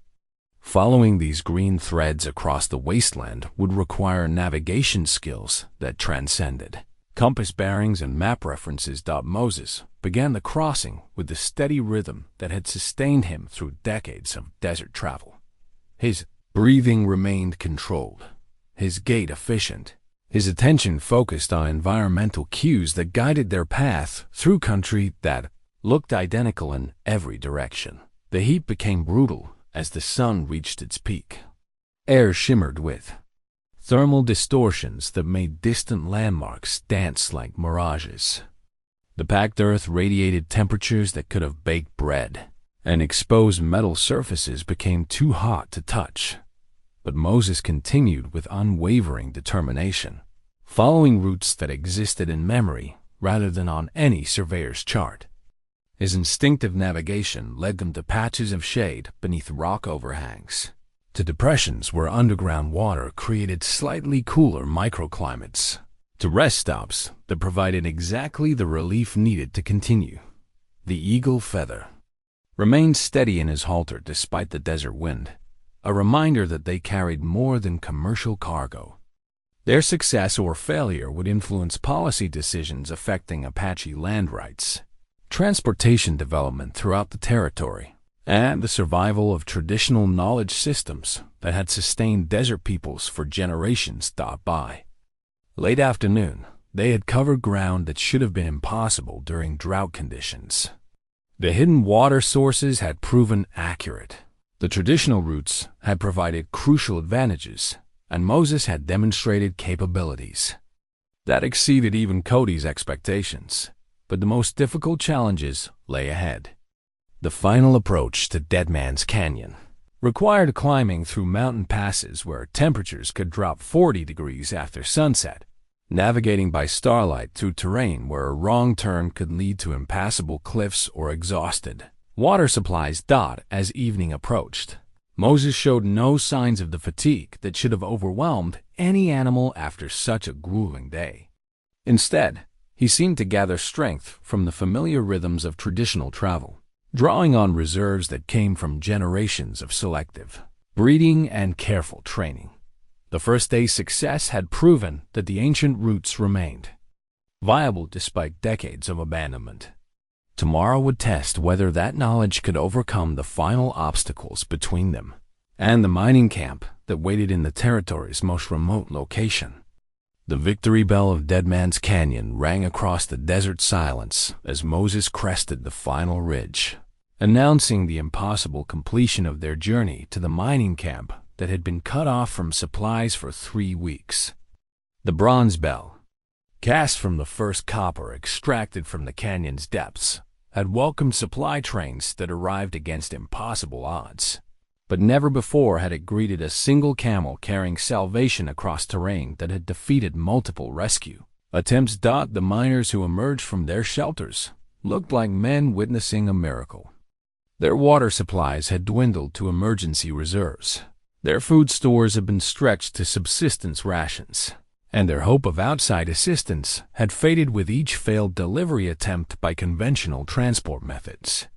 Following these green threads across the wasteland would require navigation skills that transcended compass bearings and map references. Moses began the crossing with the steady rhythm that had sustained him through decades of desert travel. His breathing remained controlled, his gait efficient, his attention focused on environmental cues that guided their path through country that looked identical in every direction. The heat became brutal as the sun reached its peak. Air shimmered with thermal distortions that made distant landmarks dance like mirages. The packed earth radiated temperatures that could have baked bread, and exposed metal surfaces became too hot to touch. But Moses continued with unwavering determination, following routes that existed in memory rather than on any surveyor's chart. His instinctive navigation led them to patches of shade beneath rock overhangs, to depressions where underground water created slightly cooler microclimates, to rest stops that provided exactly the relief needed to continue. The eagle feather remained steady in his halter despite the desert wind, a reminder that they carried more than commercial cargo. Their success or failure would influence policy decisions affecting Apache land rights, transportation development throughout the territory, and the survival of traditional knowledge systems that had sustained desert peoples for generations. By late afternoon, they had covered ground that should have been impossible during drought conditions. The hidden water sources had proven accurate. The traditional routes had provided crucial advantages, and Moses had demonstrated capabilities that exceeded even Cody's expectations. But the most difficult challenges lay ahead. The final approach to Dead Man's Canyon required climbing through mountain passes where temperatures could drop 40 degrees after sunset, navigating by starlight through terrain where a wrong turn could lead to impassable cliffs or exhausted Water supplies dot as evening approached. Moses showed no signs of the fatigue that should have overwhelmed any animal after such a grueling day. Instead, he seemed to gather strength from the familiar rhythms of traditional travel, drawing on reserves that came from generations of selective breeding and careful training. The first day's success had proven that the ancient routes remained viable despite decades of abandonment. Tomorrow would test whether that knowledge could overcome the final obstacles between them and the mining camp that waited in the territory's most remote location. The victory bell of Dead Man's Canyon rang across the desert silence as Moses crested the final ridge, announcing the impossible completion of their journey to the mining camp that had been cut off from supplies for 3 weeks. The bronze bell, cast from the first copper extracted from the canyon's depths, had welcomed supply trains that arrived against impossible odds. But never before had it greeted a single camel carrying salvation across terrain that had defeated multiple rescue attempts. The miners who emerged from their shelters looked like men witnessing a miracle. Their water supplies had dwindled to emergency reserves. Their food stores had been stretched to subsistence rations, and their hope of outside assistance had faded with each failed delivery attempt by conventional transport methods.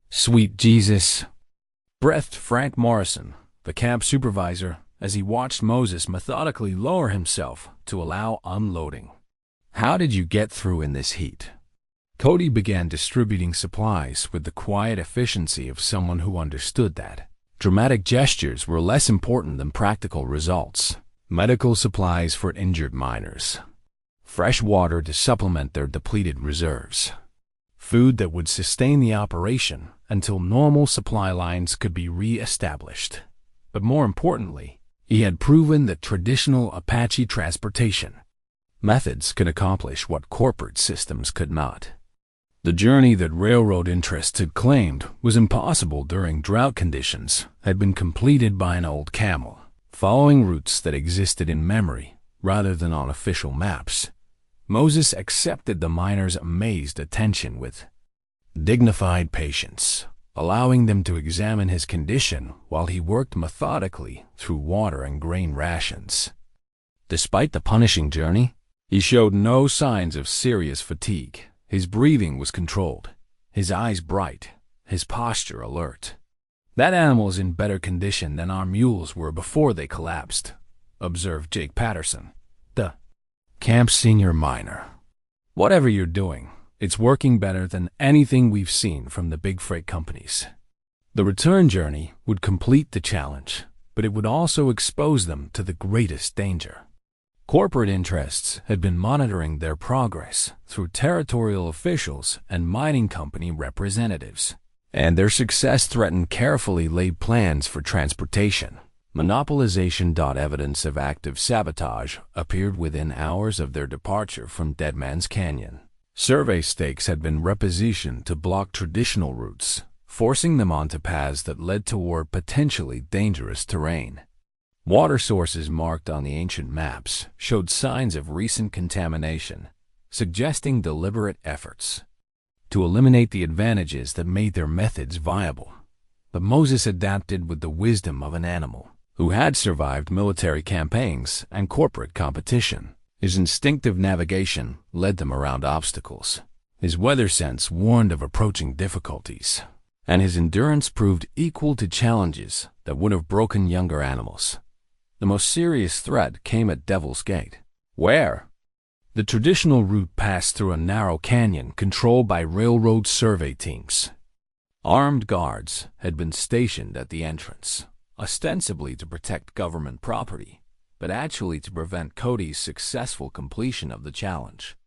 "Sweet Jesus," breathed Frank Morrison, the camp supervisor, as he watched Moses methodically lower himself to allow unloading. "How did you get through in this heat?" Cody began distributing supplies with the quiet efficiency of someone who understood that dramatic gestures were less important than practical results. Medical supplies for injured miners, fresh water to supplement their depleted reserves, food that would sustain the operation until normal supply lines could be re-established. But more importantly, he had proven that traditional Apache transportation methods could accomplish what corporate systems could not. The journey that railroad interests had claimed was impossible during drought conditions had been completed by an old camel, following routes that existed in memory rather than on official maps. Moses accepted the miners' amazed attention with dignified patience, allowing them to examine his condition while he worked methodically through water and grain rations. Despite the punishing journey, he showed no signs of serious fatigue. His breathing was controlled, his eyes bright, his posture alert. "That animal's in better condition than our mules were before they collapsed," observed Jake Patterson, the camp senior miner. "Whatever you're doing, it's working better than anything we've seen from the big freight companies." The return journey would complete the challenge, but it would also expose them to the greatest danger. Corporate interests had been monitoring their progress through territorial officials and mining company representatives, and their success threatened carefully laid plans for transportation. Monopolization. Evidence of active sabotage appeared within hours of their departure from Dead Man's Canyon. Survey stakes had been repositioned to block traditional routes, forcing them onto paths that led toward potentially dangerous terrain. Water sources marked on the ancient maps showed signs of recent contamination, suggesting deliberate efforts to eliminate the advantages that made their methods viable. But Moses adapted with the wisdom of an animal who had survived military campaigns and corporate competition. His instinctive navigation led them around obstacles. His weather sense warned of approaching difficulties, and his endurance proved equal to challenges that would have broken younger animals. The most serious threat came at Devil's Gate, where the traditional route passed through a narrow canyon controlled by railroad survey teams. Armed guards had been stationed at the entrance, ostensibly to protect government property, but actually to prevent Cody's successful completion of the challenge.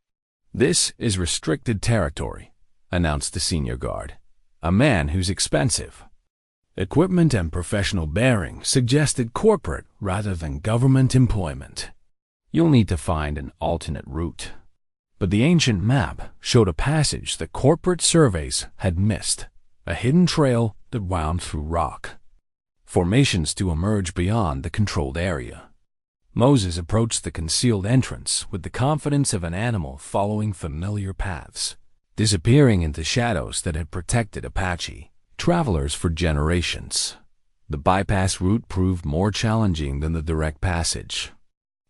"This is restricted territory," announced the senior guard, a man whose expensive equipment and professional bearing suggested corporate rather than government employment. "You'll need to find an alternate route." But the ancient map showed a passage that corporate surveys had missed, a hidden trail that wound through rock formations to emerge beyond the controlled area. Moses approached the concealed entrance with the confidence of an animal following familiar paths. disappearing into shadows that had protected Apache travelers for generations. The bypass route proved more challenging than the direct passage,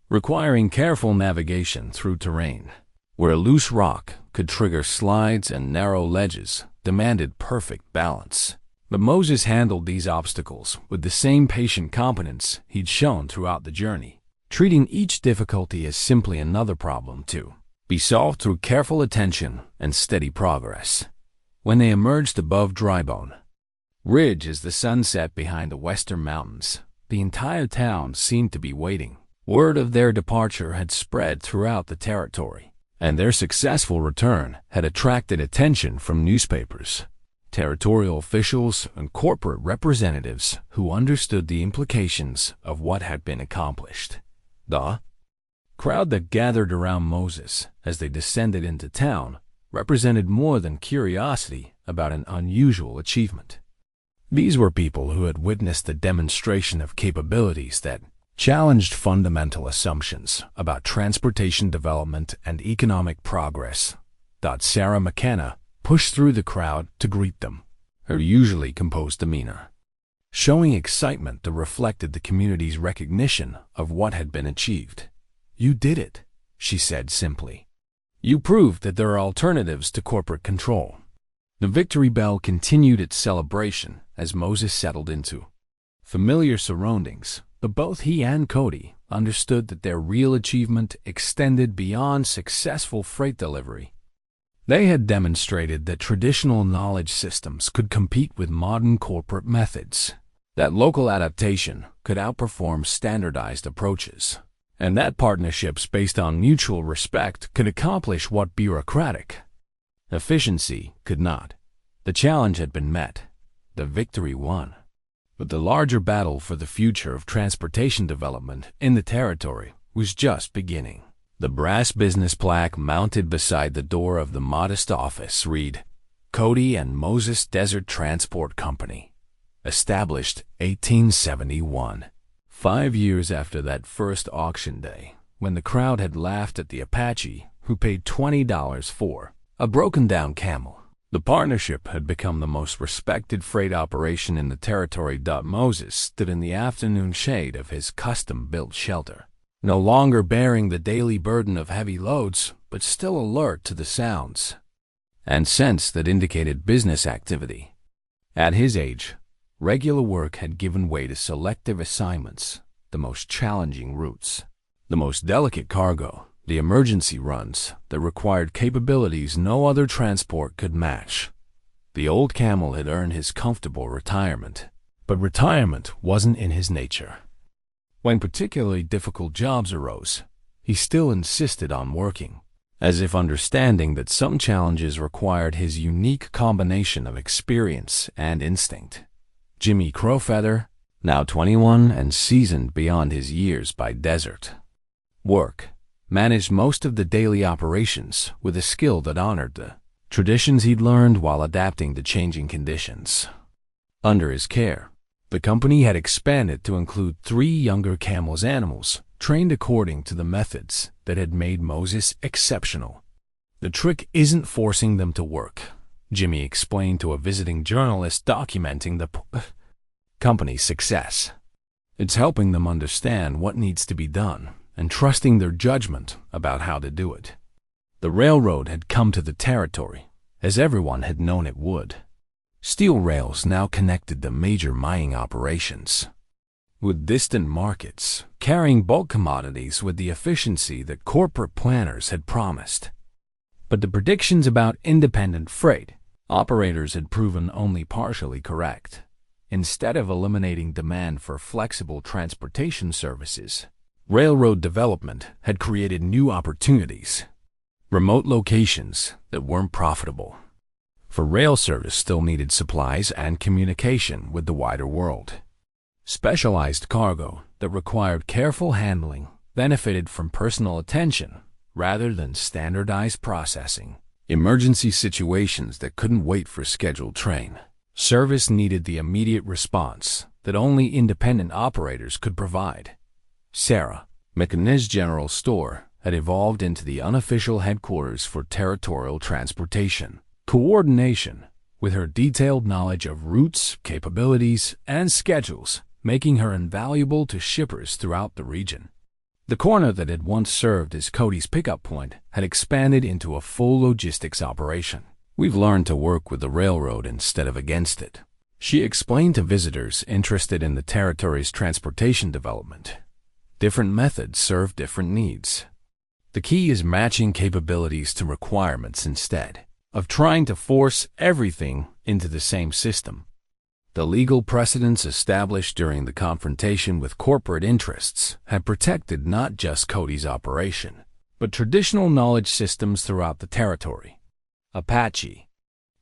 requiring careful navigation through terrain where loose rock could trigger slides and narrow ledges demanded perfect balance. But Moses handled these obstacles with the same patient competence he'd shown throughout the journey, treating each difficulty as simply another problem to be solved through careful attention and steady progress. When they emerged above Drybone Ridge as the sun set behind the western mountains, the entire town seemed to be waiting. Word of their departure had spread throughout the territory, and their successful return had attracted attention from newspapers, territorial officials, and corporate representatives who understood the implications of what had been accomplished. The crowd that gathered around Moses as they descended into town represented more than curiosity about an unusual achievement. These were people who had witnessed the demonstration of capabilities that challenged fundamental assumptions about transportation development and economic progress. Sarah McKenna pushed through the crowd to greet them, her usually composed demeanor showing excitement that reflected the community's recognition of what had been achieved. "You did it," she said simply. "You proved that there are alternatives to corporate control." The victory bell continued its celebration as Moses settled into familiar surroundings, but both he and Cody understood that their real achievement extended beyond successful freight delivery. They had demonstrated that traditional knowledge systems could compete with modern corporate methods, that local adaptation could outperform standardized approaches, and that partnerships based on mutual respect could accomplish what bureaucratic efficiency could not. The challenge had been met, the victory won. But the larger battle for the future of transportation development in the territory was just beginning. The brass business plaque mounted beside the door of the modest office read, "Cody and Moses Desert Transport Company, established 1871. 5 years after that first auction day, when the crowd had laughed at the Apache who paid $20 for a broken-down camel, the partnership had become the most respected freight operation in the territory. Moses stood in the afternoon shade of his custom-built shelter, no longer bearing the daily burden of heavy loads, but still alert to the sounds and scents that indicated business activity. At his age, regular work had given way to selective assignments, the most challenging routes, the most delicate cargo, the emergency runs that required capabilities no other transport could match. The old camel had earned his comfortable retirement, but retirement wasn't in his nature. When particularly difficult jobs arose, he still insisted on working, as if understanding that some challenges required his unique combination of experience and instinct. Jimmy Crowfeather, now 21 and seasoned beyond his years by desert work, managed most of the daily operations with a skill that honored the traditions he'd learned while adapting to changing conditions. Under his care, the company had expanded to include 3 younger camels animals trained according to the methods that had made Moses exceptional. "The trick isn't forcing them to work," Jimmy explained to a visiting journalist documenting the company's success. "It's helping them understand what needs to be done and trusting their judgment about how to do it." The railroad had come to the territory, as everyone had known it would. Steel rails now connected the major mining operations with distant markets, carrying bulk commodities with the efficiency that corporate planners had promised. But the predictions about independent freight operators had proven only partially correct. Instead of eliminating demand for flexible transportation services, railroad development had created new opportunities, remote locations that weren't profitable. For rail service still needed supplies and communication with the wider world. Specialized cargo that required careful handling benefited from personal attention rather than standardized processing. Emergency situations that couldn't wait for scheduled train service needed the immediate response that only independent operators could provide. Sarah McKenna's General Store had evolved into the unofficial headquarters for territorial transportation coordination, with her detailed knowledge of routes, capabilities, and schedules, making her invaluable to shippers throughout the region. The corner that had once served as Cody's pickup point had expanded into a full logistics operation. "We've learned to work with the railroad instead of against it," she explained to visitors interested in the territory's transportation development. "Different methods serve different needs. The key is matching capabilities to requirements instead of trying to force everything into the same system." The legal precedents established during the confrontation with corporate interests had protected not just Cody's operation, but traditional knowledge systems throughout the territory. Apache.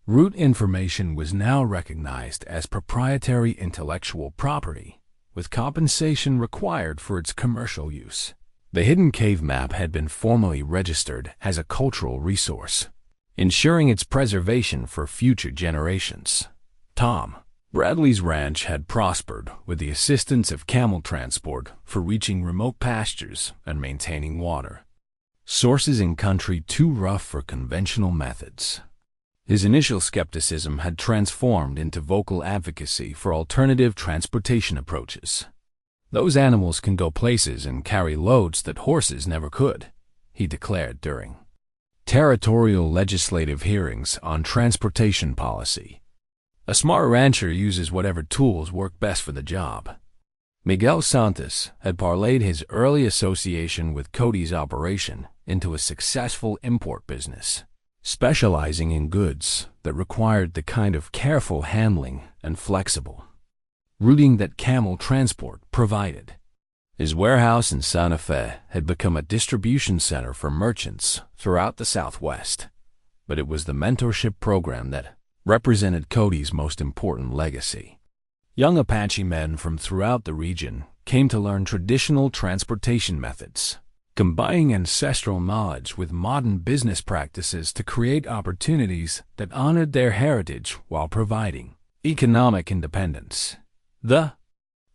Route information was now recognized as proprietary intellectual property, with compensation required for its commercial use. The hidden cave map had been formally registered as a cultural resource, ensuring its preservation for future generations. Tom Bradley's ranch had prospered with the assistance of camel transport for reaching remote pastures and maintaining water sources in country too rough for conventional methods. His initial skepticism had transformed into vocal advocacy for alternative transportation approaches. "Those animals can go places and carry loads that horses never could," he declared during territorial legislative hearings on transportation policy. "A smart rancher uses whatever tools work best for the job." Miguel Santos had parlayed his early association with Cody's operation into a successful import business, specializing in goods that required the kind of careful handling and flexible routing that camel transport provided. His warehouse in Santa Fe had become a distribution center for merchants throughout the Southwest, but it was the mentorship program that represented Cody's most important legacy. Young Apache men from throughout the region came to learn traditional transportation methods, combining ancestral knowledge with modern business practices to create opportunities that honored their heritage while providing economic independence. The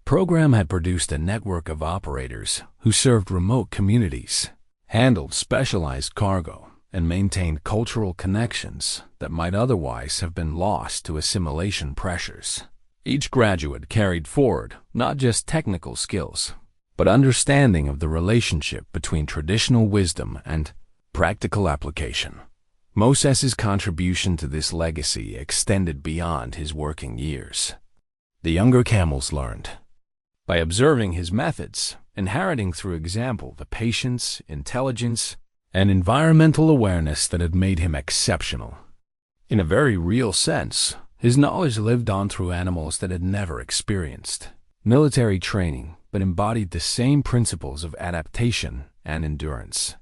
program had produced a network of operators who served remote communities, handled specialized cargo, and maintained cultural connections that might otherwise have been lost to assimilation pressures. Each graduate carried forward not just technical skills, but understanding of the relationship between traditional wisdom and practical application. Moses's contribution to this legacy extended beyond his working years. The younger camels learned by observing his methods, inheriting through example the patience, intelligence, and environmental awareness that had made him exceptional. In a very real sense, his knowledge lived on through animals that had never experienced military training, but embodied the same principles of adaptation and endurance.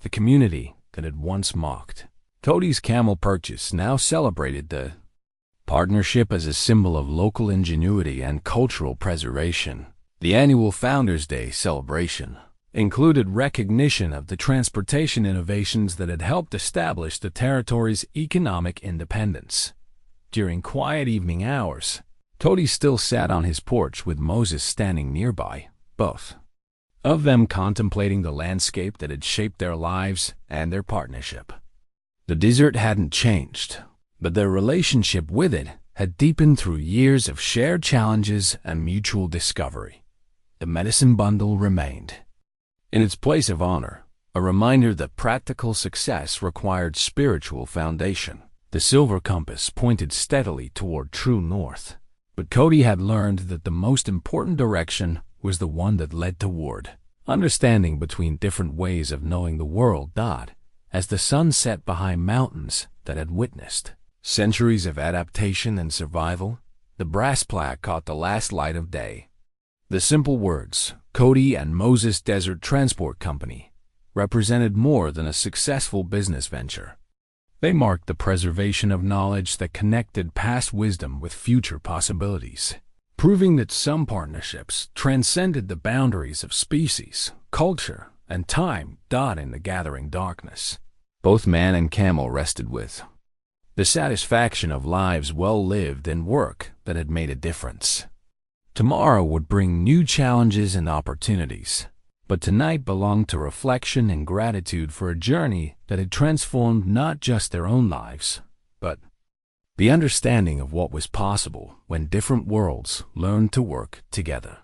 The community that had once mocked Cody's camel purchase now celebrated the partnership as a symbol of local ingenuity and cultural preservation. The annual Founders' Day celebration included recognition of the transportation innovations that had helped establish the territory's economic independence. During quiet evening hours, Cody still sat on his porch with Moses standing nearby, both of them contemplating the landscape that had shaped their lives and their partnership. The desert hadn't changed, but their relationship with it had deepened through years of shared challenges and mutual discovery. The medicine bundle remained in its place of honor, a reminder that practical success required spiritual foundation. The silver compass pointed steadily toward true north, but Cody had learned that the most important direction was the one that led toward understanding between different ways of knowing the world. As the sun set behind mountains that had witnessed centuries of adaptation and survival, the brass plaque caught the last light of day. The simple words, Cody and Moses Desert Transport Company, represented more than a successful business venture. They marked the preservation of knowledge that connected past wisdom with future possibilities, proving that some partnerships transcended the boundaries of species, culture, and time. In the gathering darkness, both man and camel rested with the satisfaction of lives well lived and work that had made a difference. Tomorrow would bring new challenges and opportunities, but tonight belonged to reflection and gratitude for a journey that had transformed not just their own lives, but the understanding of what was possible when different worlds learned to work together.